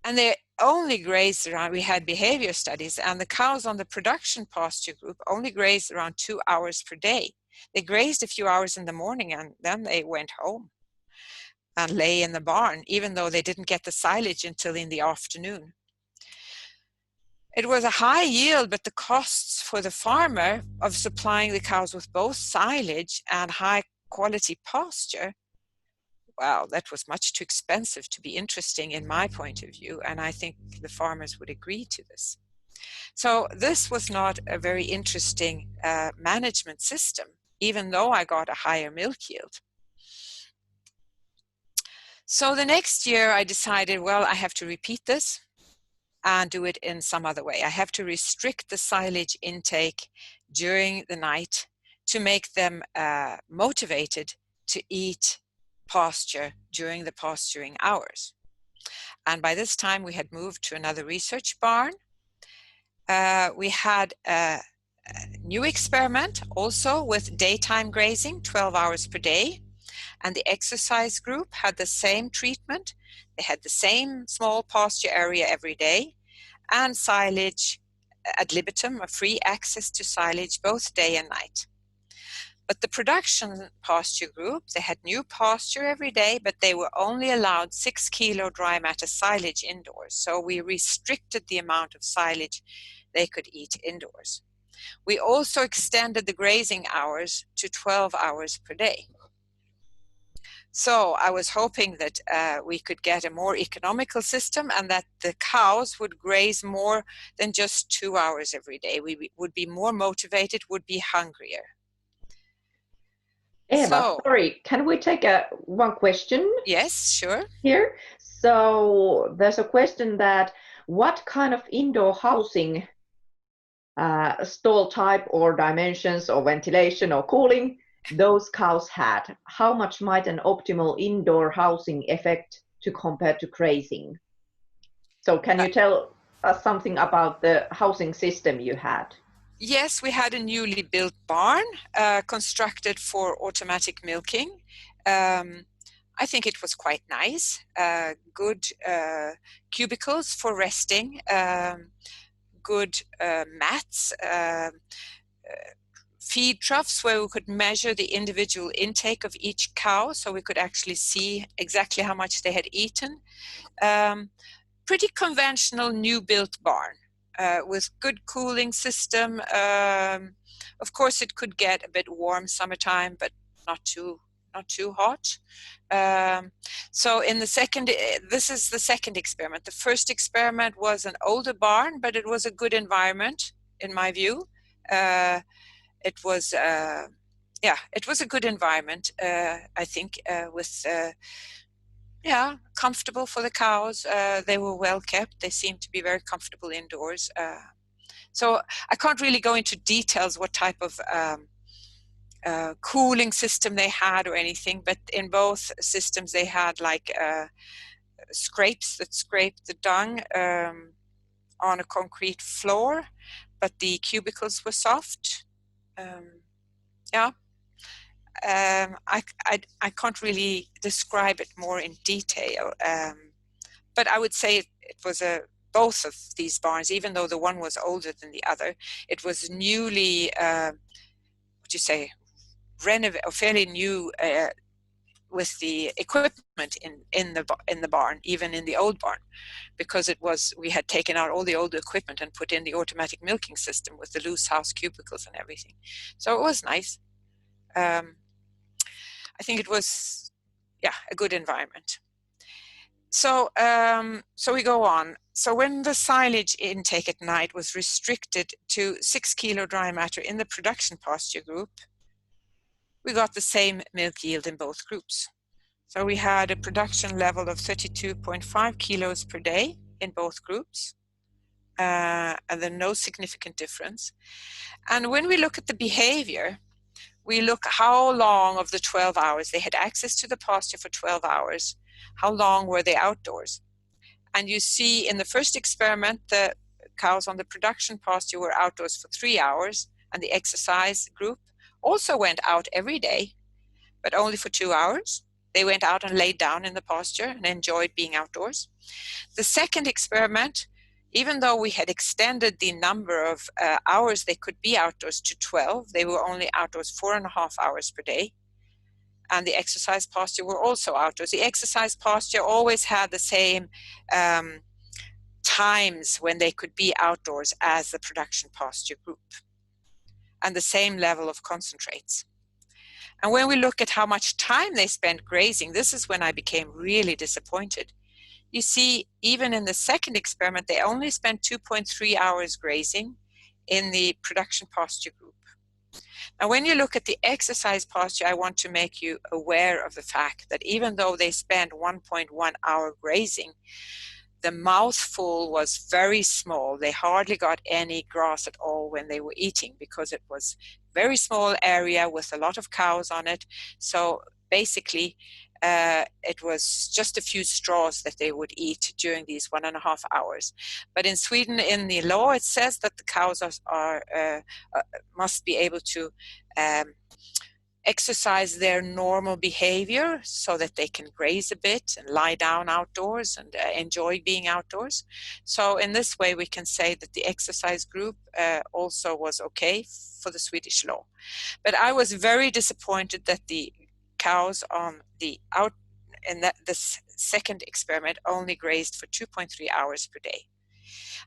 and they only grazed around, we had behavior studies, and the cows on the production pasture group only grazed around 2 hours per day. They grazed a few hours in the morning, and then they went home and lay in the barn, even though they didn't get the silage until in the afternoon. It was a high yield, but the costs for the farmer of supplying the cows with both silage and high quality pasture, well, that was much too expensive to be interesting in my point of view, and I think the farmers would agree to this. So this was not a very interesting management system, even though I got a higher milk yield. So the next year I decided, well, I have to repeat this and do it in some other way. I have to restrict the silage intake during the night to make them motivated to eat pasture during the pasturing hours. And by this time we had moved to another research barn. We had a new experiment also with daytime grazing, 12 hours per day. And the exercise group had the same treatment. They had the same small pasture area every day, and silage ad libitum, a free access to silage both day and night. But the production pasture group, they had new pasture every day, but they were only allowed 6 kilo dry matter silage indoors. So we restricted the amount of silage they could eat indoors. We also extended the grazing hours to 12 hours per day. So I was hoping that we could get a more economical system, and that the cows would graze more than just 2 hours every day. We would be more motivated, would be hungrier. Eva, sorry, can we take one question? Yes, sure. Here. So there's a question that what kind of indoor housing stall type or dimensions or ventilation or cooling those cows had? How much might an optimal indoor housing affect to compare to grazing? So can you tell us something about the housing system you had? Yes, we had a newly built barn constructed for automatic milking. I think it was quite nice. Good cubicles for resting, good mats, feed troughs where we could measure the individual intake of each cow, so we could actually see exactly how much they had eaten. Pretty conventional new built barn with good cooling system. Of course it could get a bit warm summertime, but not too hot. So in the second, this is the second experiment. The first experiment was an older barn, but it was a good environment in my view. It was it was a good environment, I think, with comfortable for the cows. They were well kept. They seemed to be very comfortable indoors. So I can't really go into details what type of cooling system they had or anything, but in both systems they had like scrapes that scraped the dung on a concrete floor, but the cubicles were soft. I can't really describe it more in detail, but I would say it was both of these barns, even though the one was older than the other, it was newly fairly new with the equipment in the barn, even in the old barn, because we had taken out all the old equipment and put in the automatic milking system with the loose house cubicles and everything. So it was nice. I think it was a good environment. So we go on. So when the silage intake at night was restricted to 6 kilo dry matter in the production pasture group, we got the same milk yield in both groups. So we had a production level of 32.5 kilos per day in both groups, and then no significant difference. And when we look at the behavior, we look how long of the 12 hours, they had access to the pasture for 12 hours, how long were they outdoors? And you see in the first experiment, the cows on the production pasture were outdoors for 3 hours, and the exercise group also went out every day, but only for 2 hours. They went out and laid down in the pasture and enjoyed being outdoors. The second experiment, even though we had extended the number of hours they could be outdoors to 12, they were only outdoors 4.5 hours per day. And the exercise pasture were also outdoors. The exercise pasture always had the same times when they could be outdoors as the production pasture group, and the same level of concentrates. And when we look at how much time they spent grazing, this is when I became really disappointed. You see, even in the second experiment, they only spent 2.3 hours grazing in the production pasture group. Now, when you look at the exercise pasture, I want to make you aware of the fact that even though they spent 1.1 hour grazing, the mouthful was very small. They hardly got any grass at all when they were eating, because it was a very small area with a lot of cows on it. So basically, it was just a few straws that they would eat during these 1.5 hours. But in Sweden, in the law, it says that the cows must be able to exercise their normal behavior so that they can graze a bit and lie down outdoors and enjoy being outdoors. So in this way, we can say that the exercise group also was okay for the Swedish law. But I was very disappointed that the cows on the this second experiment only grazed for 2.3 hours per day.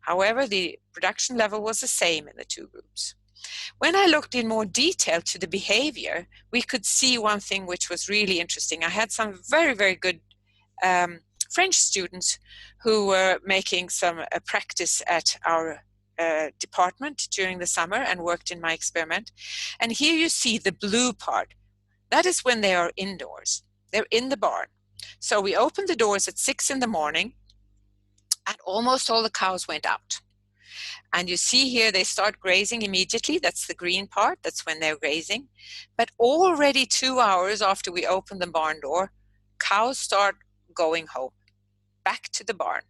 However, the production level was the same in the two groups. When I looked in more detail to the behavior, we could see one thing which was really interesting. I had some very, very good French students who were making some practice at our department during the summer and worked in my experiment. And here you see the blue part. That is when they are indoors. They're in the barn. So we opened the doors at 6 in the morning, and almost all the cows went out. And you see here they start grazing immediately. That's the green part. That's when they're grazing. But already 2 hours after we open the barn door, cows start going home, back to the barn.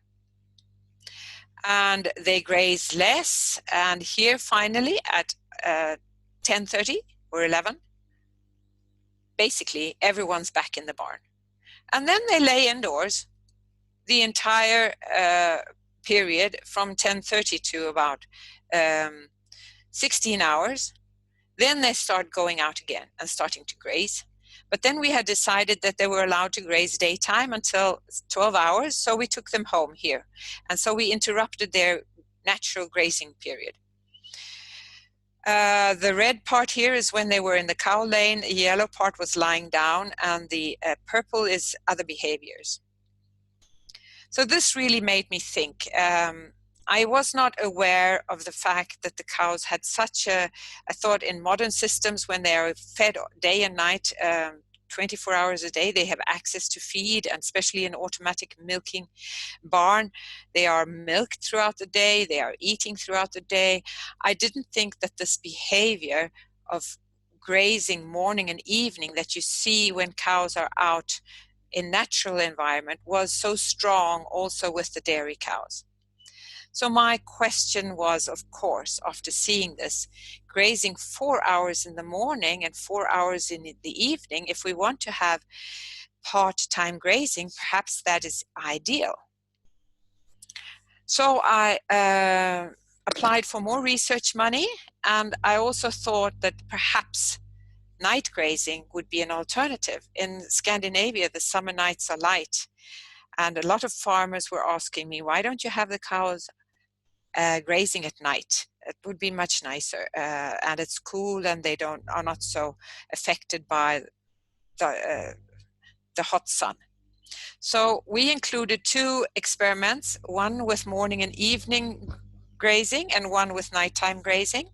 And they graze less. And here finally at 10:30 or 11, basically everyone's back in the barn. And then they lay indoors the entire period from 10:30 to about 16 hours. Then they start going out again and starting to graze. But then we had decided that they were allowed to graze daytime until 12 hours, so we took them home here. And so we interrupted their natural grazing period. The red part here is when they were in the cow lane, the yellow part was lying down, and the purple is other behaviors. So this really made me think. I was not aware of the fact that the cows had such a thought in modern systems when they are fed day and night, 24 hours a day. They have access to feed, and especially in automatic milking barn, they are milked throughout the day, they are eating throughout the day. I didn't think that this behavior of grazing morning and evening that you see when cows are out in natural environment was so strong also with the dairy cows. So my question was, of course, after seeing this, grazing 4 hours in the morning and 4 hours in the evening, if we want to have part-time grazing, perhaps that is ideal. So I applied for more research money, and I also thought that perhaps night grazing would be an alternative. In Scandinavia, the summer nights are light, and a lot of farmers were asking me, why don't you have the cows grazing at night? It would be much nicer, and it's cool, and they are not so affected by the hot sun. So we included 2 experiments, one with morning and evening grazing and one with nighttime grazing.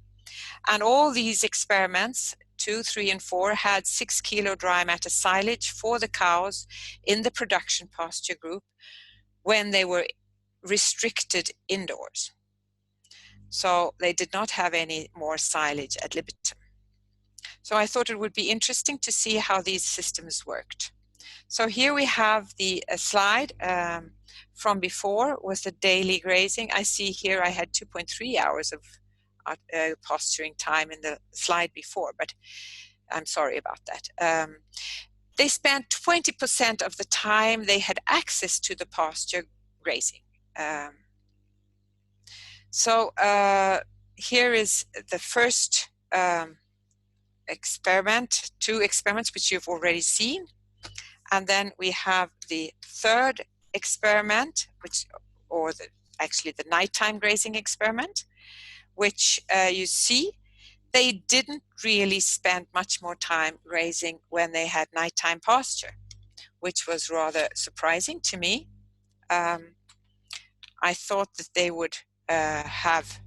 And all these experiments, 2, 3, and 4, had 6 kilo dry matter silage for the cows in the production pasture group when they were restricted indoors. So they did not have any more silage ad libitum. So I thought it would be interesting to see how these systems worked. So here we have the slide from before with the daily grazing. I see here I had 2.3 hours of pasturing time in the slide before, but I'm sorry about that. They spent 20% of the time they had access to the pasture grazing. So here is the first experiment, 2 experiments which you've already seen. And then we have the third experiment, actually the nighttime grazing experiment, which you see they didn't really spend much more time grazing when they had nighttime pasture, which was rather surprising to me. I thought that they would have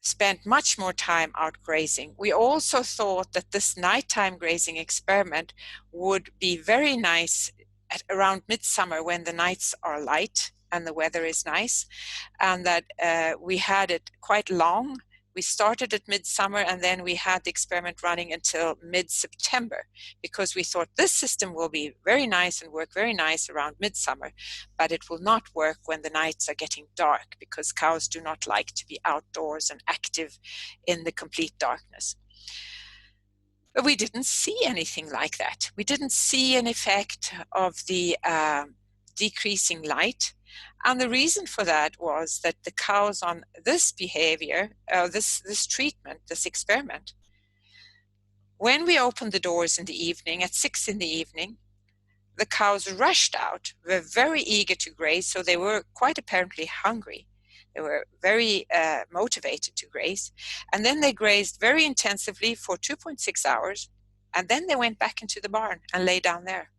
spent much more time out grazing. We also thought that this nighttime grazing experiment would be very nice at around midsummer when the nights are light and the weather is nice, and that we had it quite long. We started at midsummer and then we had the experiment running until mid-September, because we thought this system will be very nice and work very nice around midsummer, but it will not work when the nights are getting dark, because cows do not like to be outdoors and active in the complete darkness. But we didn't see anything like that. We didn't see an effect of the decreasing light. And the reason for that was that the cows on this behavior, this treatment, this experiment, when we opened the doors in the evening, at 6 in the evening, the cows rushed out, were very eager to graze, so they were quite apparently hungry. They were very motivated to graze. And then they grazed very intensively for 2.6 hours, and then they went back into the barn and lay down there.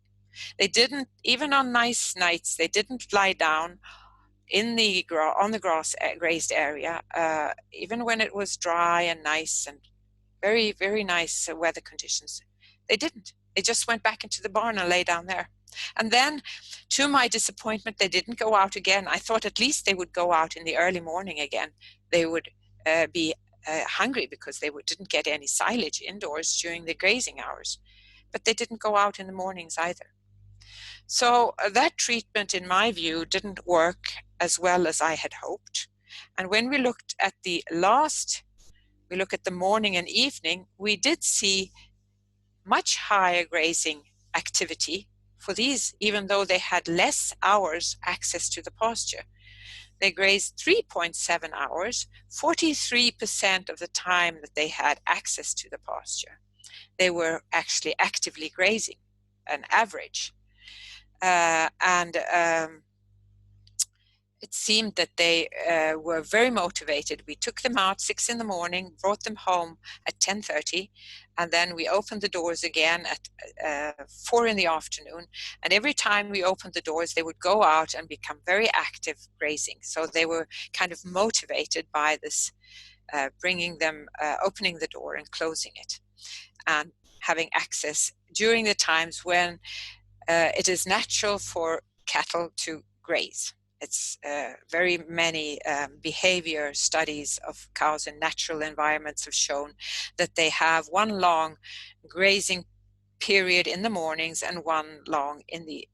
They didn't, even on nice nights, they didn't lie down on the grass grazed area, even when it was dry and nice and very, very nice weather conditions. They didn't. They just went back into the barn and lay down there. And then, to my disappointment, they didn't go out again. I thought at least they would go out in the early morning again. They would be hungry because they didn't get any silage indoors during the grazing hours. But they didn't go out in the mornings either. So that treatment, in my view, didn't work as well as I had hoped. And when we looked at the morning and evening, we did see much higher grazing activity for these, even though they had less hours access to the pasture. They grazed 3.7 hours, 43% of the time that they had access to the pasture. They were actually actively grazing, an average. It seemed that they were very motivated. We took them out 6 in the morning, brought them home at 10:30, and then we opened the doors again at 4 in the afternoon. And every time we opened the doors, they would go out and become very active grazing. So they were kind of motivated by this, opening the door and closing it, and having access during the times when it is natural for cattle to graze. It's very many behavior studies of cows in natural environments have shown that they have one long grazing period in the mornings and one long in the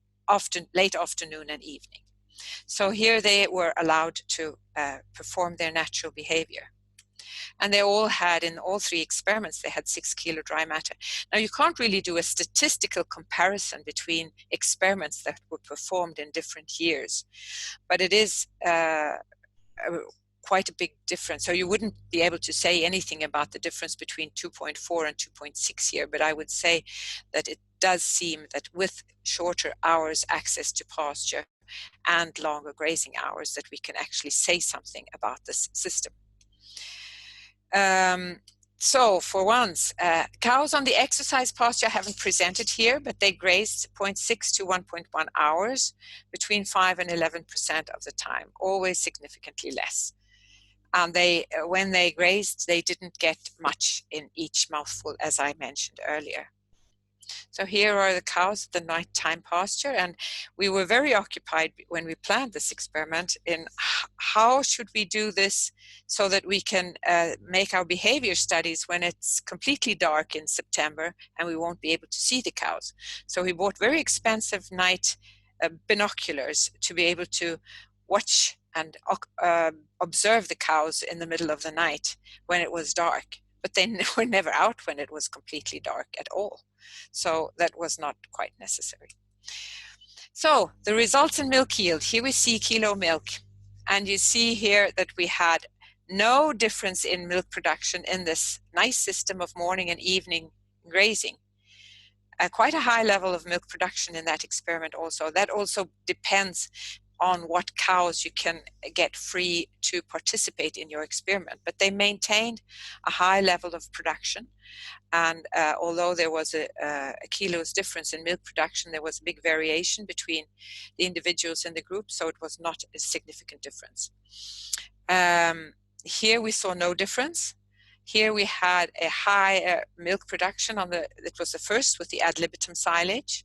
late afternoon and evening. So here they were allowed to perform their natural behavior. And they all had, in all 3 experiments, they had 6 kilo dry matter. Now, you can't really do a statistical comparison between experiments that were performed in different years, but it is quite a big difference. So you wouldn't be able to say anything about the difference between 2.4 and 2.6 here, but I would say that it does seem that with shorter hours access to pasture and longer grazing hours, that we can actually say something about this system. So for once, cows on the exercise pasture I haven't presented here, but they grazed 0.6 to 1.1 hours, between 5 and 11% of the time, always significantly less. And when they grazed, they didn't get much in each mouthful, as I mentioned earlier. So here are the cows at the nighttime pasture, and we were very occupied when we planned this experiment in how should we do this so that we can make our behavior studies when it's completely dark in September and we won't be able to see the cows. So we bought very expensive night binoculars to be able to watch and observe the cows in the middle of the night when it was dark. But they were never out when it was completely dark at all. So that was not quite necessary. So the results in milk yield, here we see kilo milk. And you see here that we had no difference in milk production in this nice system of morning and evening grazing. Quite a high level of milk production in that experiment also. That also depends on what cows you can get free to participate in your experiment. But they maintained a high level of production. And although there was a kilo's difference in milk production, there was a big variation between the individuals in the group, so it was not a significant difference. Here we saw no difference. Here we had a high milk production it was the first with the ad libitum silage.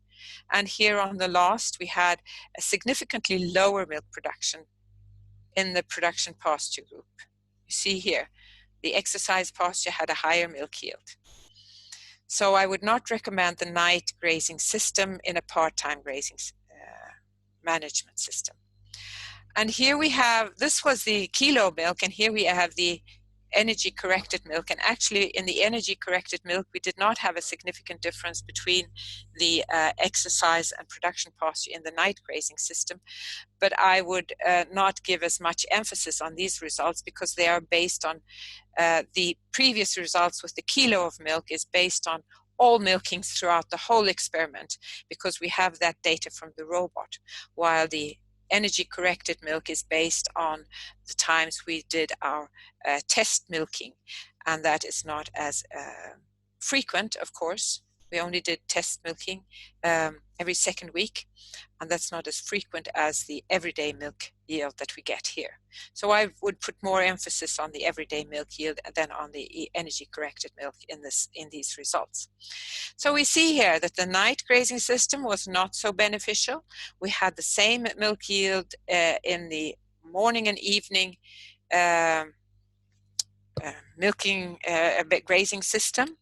And here on the last, we had a significantly lower milk production in the production pasture group. You see here, the exercise pasture had a higher milk yield. So I would not recommend the night grazing system in a part-time grazing management system. And here we have, this was the kilo milk, and here we have the energy corrected milk. And actually in the energy corrected milk, we did not have a significant difference between the exercise and production pasture in the night grazing system. But I would not give as much emphasis on these results because they are based on the previous results with the kilo of milk is based on all milkings throughout the whole experiment, because we have that data from the robot, while the energy corrected milk is based on the times we did our test milking, and that is not as frequent, of course. We only did test milking every second week, and that's not as frequent as the everyday milk yield that we get here. So I would put more emphasis on the everyday milk yield than on the energy corrected milk in these results. So we see here that the night grazing system was not so beneficial. We had the same milk yield in the morning and evening grazing system,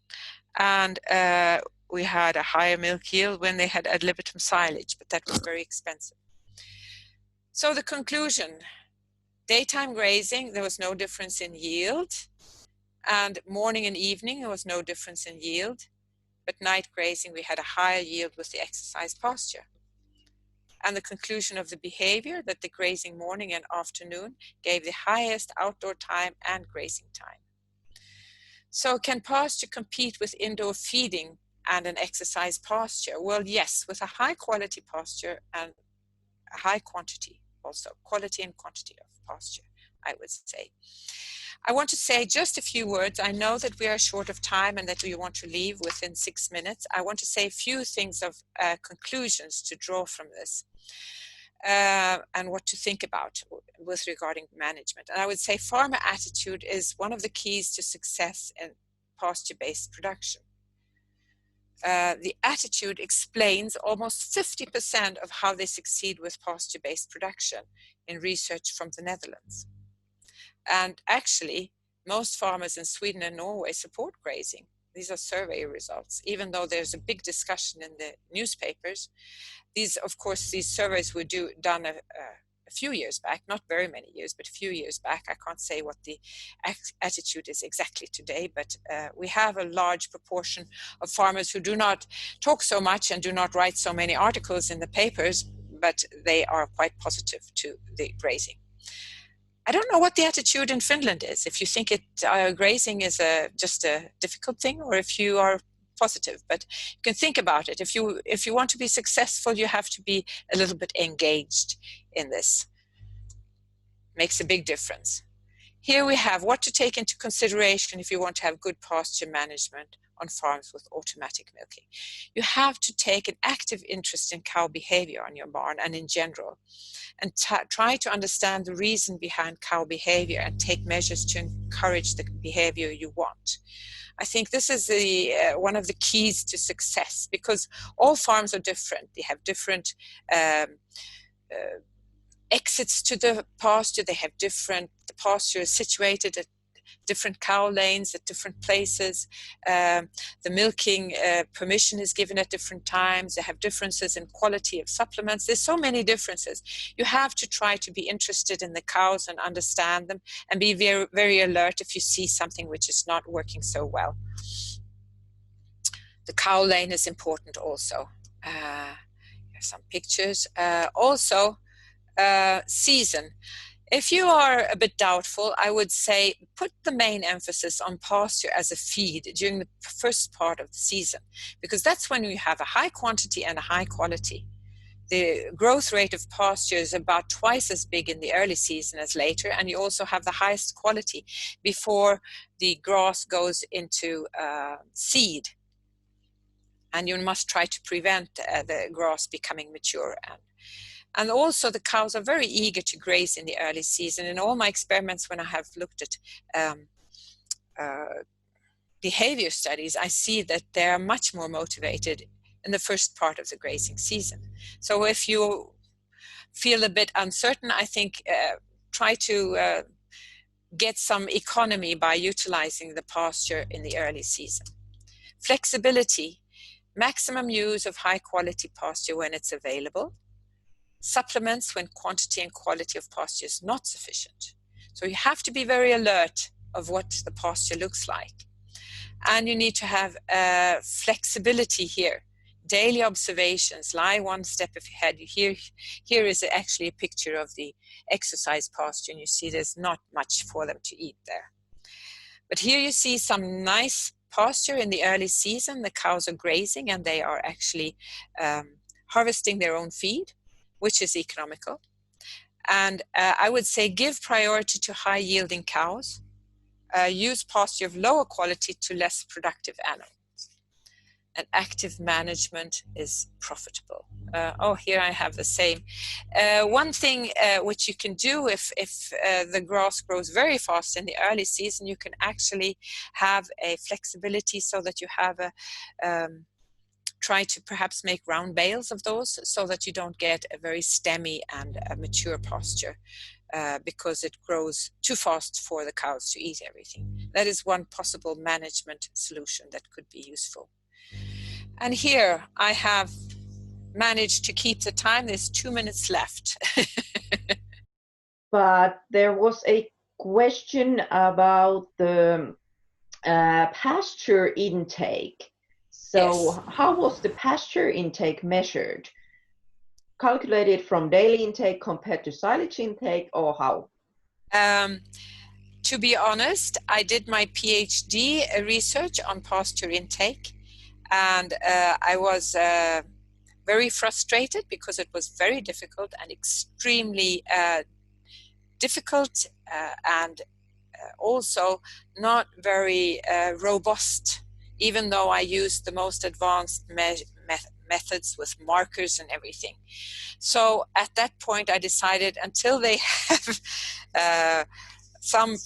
and we had a higher milk yield when they had ad libitum silage, but that was very expensive. So the conclusion, daytime grazing, there was no difference in yield, and morning and evening, there was no difference in yield, but night grazing, we had a higher yield with the exercise pasture. And the conclusion of the behavior, that the grazing morning and afternoon gave the highest outdoor time and grazing time. So can pasture compete with indoor feeding and an exercise pasture? Well, yes, with a high quality pasture and a high quantity also, quality and quantity of pasture, I would say. I want to say just a few words. I know that we are short of time and that we want to leave within 6 minutes. I want to say a few things of conclusions to draw from this and what to think about with regarding management. And I would say farmer attitude is one of the keys to success in pasture-based production. The attitude explains almost 50% of how they succeed with pasture-based production in research from the Netherlands. And actually, most farmers in Sweden and Norway support grazing. These are survey results, even though there's a big discussion in the newspapers. These, of course, these surveys were done a few years back, not very many years, but a few years back. I can't say what the attitude is exactly today, but we have a large proportion of farmers who do not talk so much and do not write so many articles in the papers, but they are quite positive to the grazing. I don't know what the attitude in Finland is, if you think grazing is just a difficult thing or if you are positive, but you can think about it. If you want to be successful, you have to be a little bit engaged in this. Makes a big difference. Here we have what to take into consideration if you want to have good pasture management on farms with automatic milking. You have to take an active interest in cow behavior on your barn and in general, and try to understand the reason behind cow behavior and take measures to encourage the behavior you want. I think this is one of the keys to success, because all farms are different. They have different exits to the pasture. They have the pasture is situated at different cow lanes at different places. The milking permission is given at different times. They have differences in quality of supplements. There's so many differences. You have to try to be interested in the cows and understand them, and be very, very alert if you see something which is not working so well. The cow lane is important also. Here's some pictures. Also, season. If you are a bit doubtful, I would say put the main emphasis on pasture as a feed during the first part of the season, because that's when you have a high quantity and a high quality. The growth rate of pasture is about twice as big in the early season as later, and you also have the highest quality before the grass goes into seed. And you must try to prevent the grass becoming mature. And also the cows are very eager to graze in the early season. In all my experiments, when I have looked at behavior studies, I see that they're much more motivated in the first part of the grazing season. So if you feel a bit uncertain, I think try to get some economy by utilizing the pasture in the early season. Flexibility, maximum use of high quality pasture when it's available. Supplements when quantity and quality of pasture is not sufficient. So you have to be very alert of what the pasture looks like. And you need to have flexibility here. Daily observations, lie one step ahead. Here is actually a picture of the exercise pasture, and you see there's not much for them to eat there. But here you see some nice pasture in the early season. The cows are grazing and they are actually harvesting their own feed, which is economical. And I would say give priority to high yielding cows, use pasture of lower quality to less productive animals. And active management is profitable. Here I have the same. One thing which you can do if the grass grows very fast in the early season, you can actually have a flexibility so that you have try to perhaps make round bales of those so that you don't get a very stemmy and a mature pasture because it grows too fast for the cows to eat everything. That is one possible management solution that could be useful. And here I have managed to keep the time. There's 2 minutes left. But there was a question about the pasture intake. So yes. How was the pasture intake measured? Calculated from daily intake compared to silage intake, or how? To be honest, I did my PhD research on pasture intake, and I was very frustrated because it was very difficult and extremely difficult and also not very robust, even though I used the most advanced methods with markers and everything. So at that point I decided, until they have some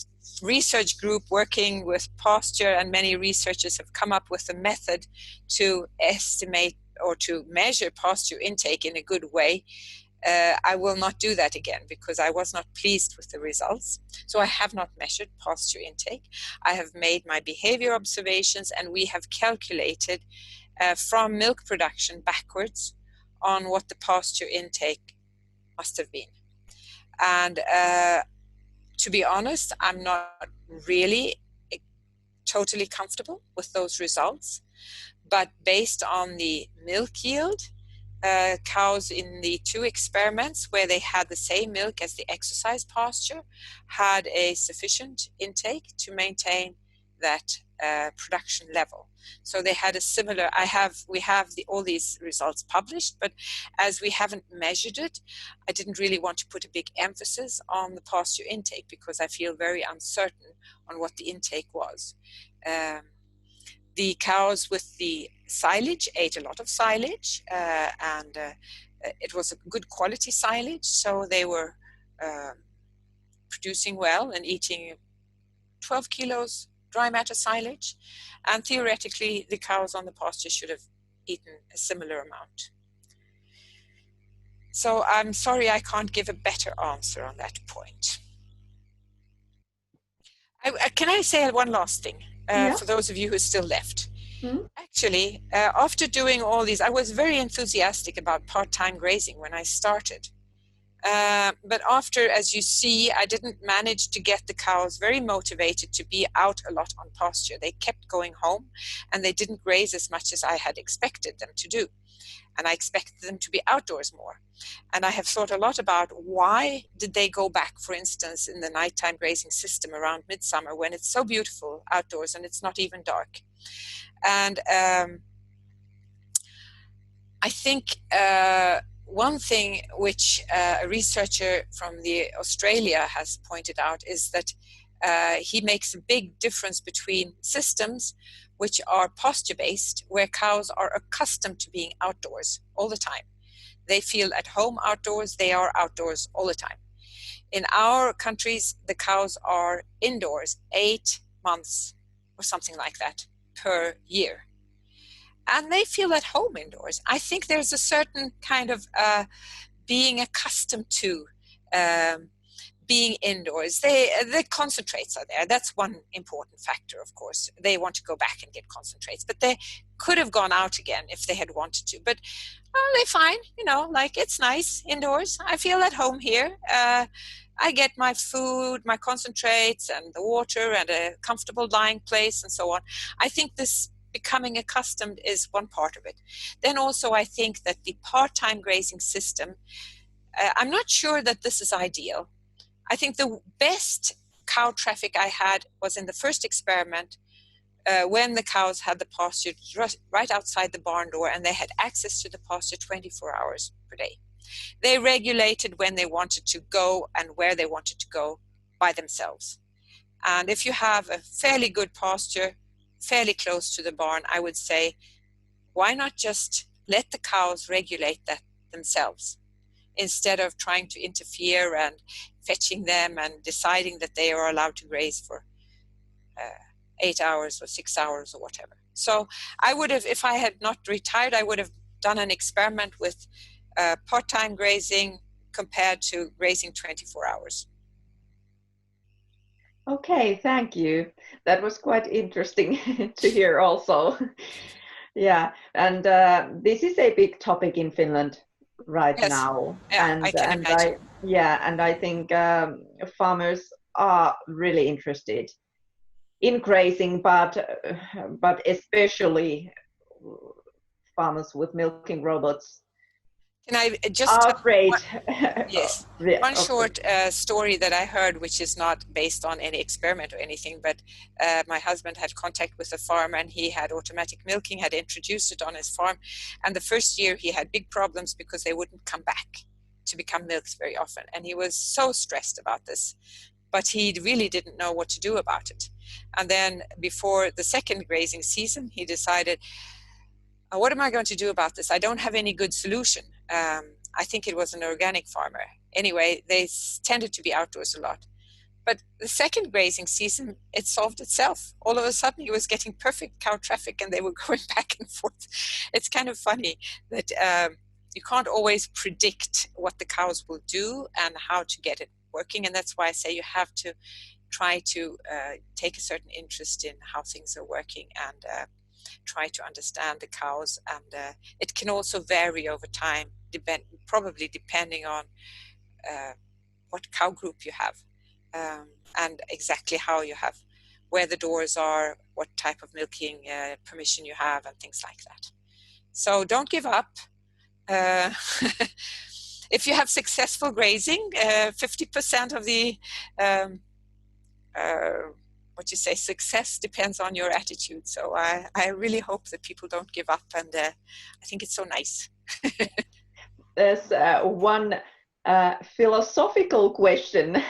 research group working with pasture, and many researchers have come up with a method to estimate or to measure pasture intake in a good way, I will not do that again because I was not pleased with the results. So I have not measured pasture intake. I have made my behavior observations, and we have calculated from milk production backwards on what the pasture intake must have been. And to be honest, I'm not really totally comfortable with those results. But based on the milk yield, cows in the 2 experiments where they had the same milk as the exercise pasture had a sufficient intake to maintain that production level. So they had a similar, we have all these results published, but as we haven't measured it, I didn't really want to put a big emphasis on the pasture intake because I feel very uncertain on what the intake was. The cows with the silage ate a lot of silage, and it was a good quality silage, so they were producing well and eating 12 kilos dry matter silage, and theoretically the cows on the pasture should have eaten a similar amount. So I'm sorry I can't give a better answer on that point. Can I say one last thing for those of you who are still left? Actually, after doing all these, I was very enthusiastic about part-time grazing when I started. But after, as you see, I didn't manage to get the cows very motivated to be out a lot on pasture. They kept going home and they didn't graze as much as I had expected them to do. And I expected them to be outdoors more. And I have thought a lot about why did they go back, for instance, in the nighttime grazing system around midsummer when it's so beautiful outdoors and it's not even dark. And I think one thing which a researcher from Australia has pointed out is that he makes a big difference between systems which are pasture-based, where cows are accustomed to being outdoors all the time. They feel at home outdoors, they are outdoors all the time. In our countries, the cows are indoors 8 months or something like that per year. And they feel at home indoors. I think there's a certain kind of being accustomed to being indoors. The concentrates are there. That's one important factor, of course. They want to go back and get concentrates, but they could have gone out again if they had wanted to. But they're fine, like it's nice indoors. I feel at home here. I get my food, my concentrates, and the water, and a comfortable lying place, and so on. I think this becoming accustomed is one part of it. Then also I think that the part-time grazing system, I'm not sure that this is ideal. I think the best cow traffic I had was in the first experiment when the cows had the pasture right outside the barn door and they had access to the pasture 24 hours per day. They regulated when they wanted to go and where they wanted to go by themselves. And if you have a fairly good pasture fairly close to the barn, I would say, why not just let the cows regulate that themselves instead of trying to interfere and fetching them and deciding that they are allowed to graze for 8 hours or 6 hours or whatever. So I would have, if I had not retired, I would have done an experiment with part-time grazing compared to grazing 24 hours. Okay, thank you. That was quite interesting to hear also. Yeah, and this is a big topic in Finland right now. Yeah, and I can imagine. And I think farmers are really interested in grazing, but especially farmers with milking robots. Can I just one short story that I heard, which is not based on any experiment or anything, but my husband had contact with a farmer and he had automatic milking, had introduced it on his farm, and the first year he had big problems because they wouldn't come back to become milked very often, and he was so stressed about this, but he really didn't know what to do about it. And then before the second grazing season, he decided, what am I going to do about this? I don't have any good solution. I think it was an organic farmer. Anyway, they tended to be outdoors a lot. But the second grazing season, it solved itself. All of a sudden, he was getting perfect cow traffic and they were going back and forth. It's kind of funny that you can't always predict what the cows will do and how to get it working. And that's why I say you have to try to take a certain interest in how things are working and try to understand the cows, and it can also vary over time, probably depending on what cow group you have and exactly how you have, where the doors are, what type of milking permission you have, and things like that. So don't give up. If you have successful grazing, 50% of the what you say, success depends on your attitude. So I really hope that people don't give up, and I think it's so nice. There's one philosophical question.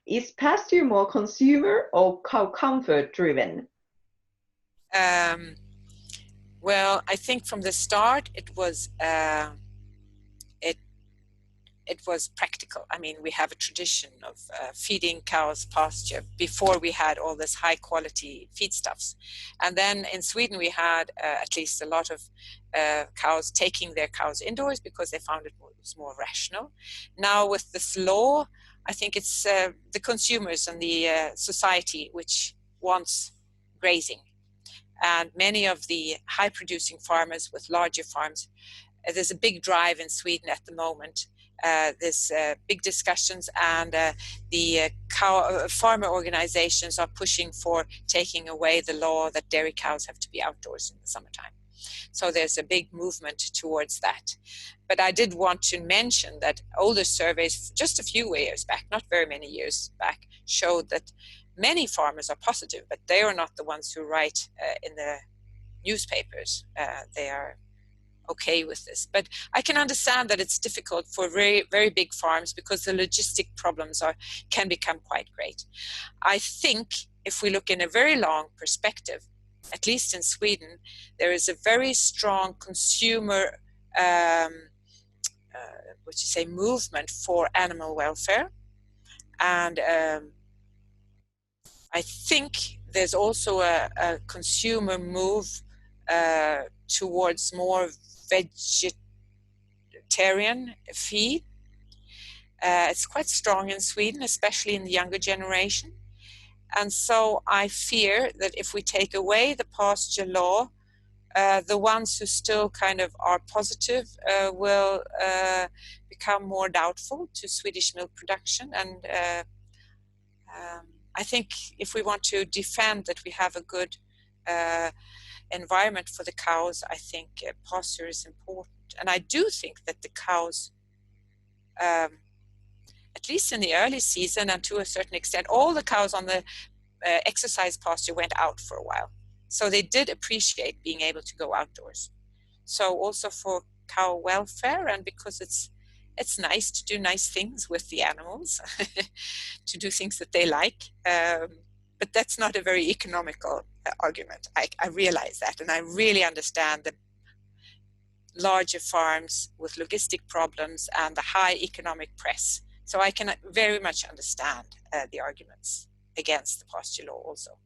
Is pasture more consumer or cow comfort driven? Well, I think from the start it was it was practical. I mean, we have a tradition of feeding cows pasture before we had all this high quality feedstuffs. And then in Sweden we had at least a lot of cows taking their cows indoors because they found it was more rational. Now with this law, I think it's the consumers and the society which wants grazing. And many of the high producing farmers with larger farms, there's a big drive in Sweden at the moment. There's big discussions, and the farmer organizations are pushing for taking away the law that dairy cows have to be outdoors in the summertime. So there's a big movement towards that. But I did want to mention that older surveys just a few years back, not very many years back, showed that many farmers are positive, but they are not the ones who write in the newspapers. They are okay with this. But I can understand that it's difficult for very, very big farms because the logistic problems can become quite great. I think if we look in a very long perspective, at least in Sweden, there is a very strong consumer movement for animal welfare. And I think there's also a consumer move towards more vegetarian feed. It's quite strong in Sweden, especially in the younger generation. And so I fear that if we take away the pasture law, the ones who still kind of are positive will become more doubtful to Swedish milk production. And I think if we want to defend that we have a good environment for the cows, I think pasture is important. And I do think that the cows, at least in the early season and to a certain extent, all the cows on the exercise pasture went out for a while. So they did appreciate being able to go outdoors. So also for cow welfare, and because it's nice to do nice things with the animals, to do things that they like. But that's not a very economical argument. I realize that, and I really understand the larger farms with logistic problems and the high economic press. So I can very much understand the arguments against the pasture law also.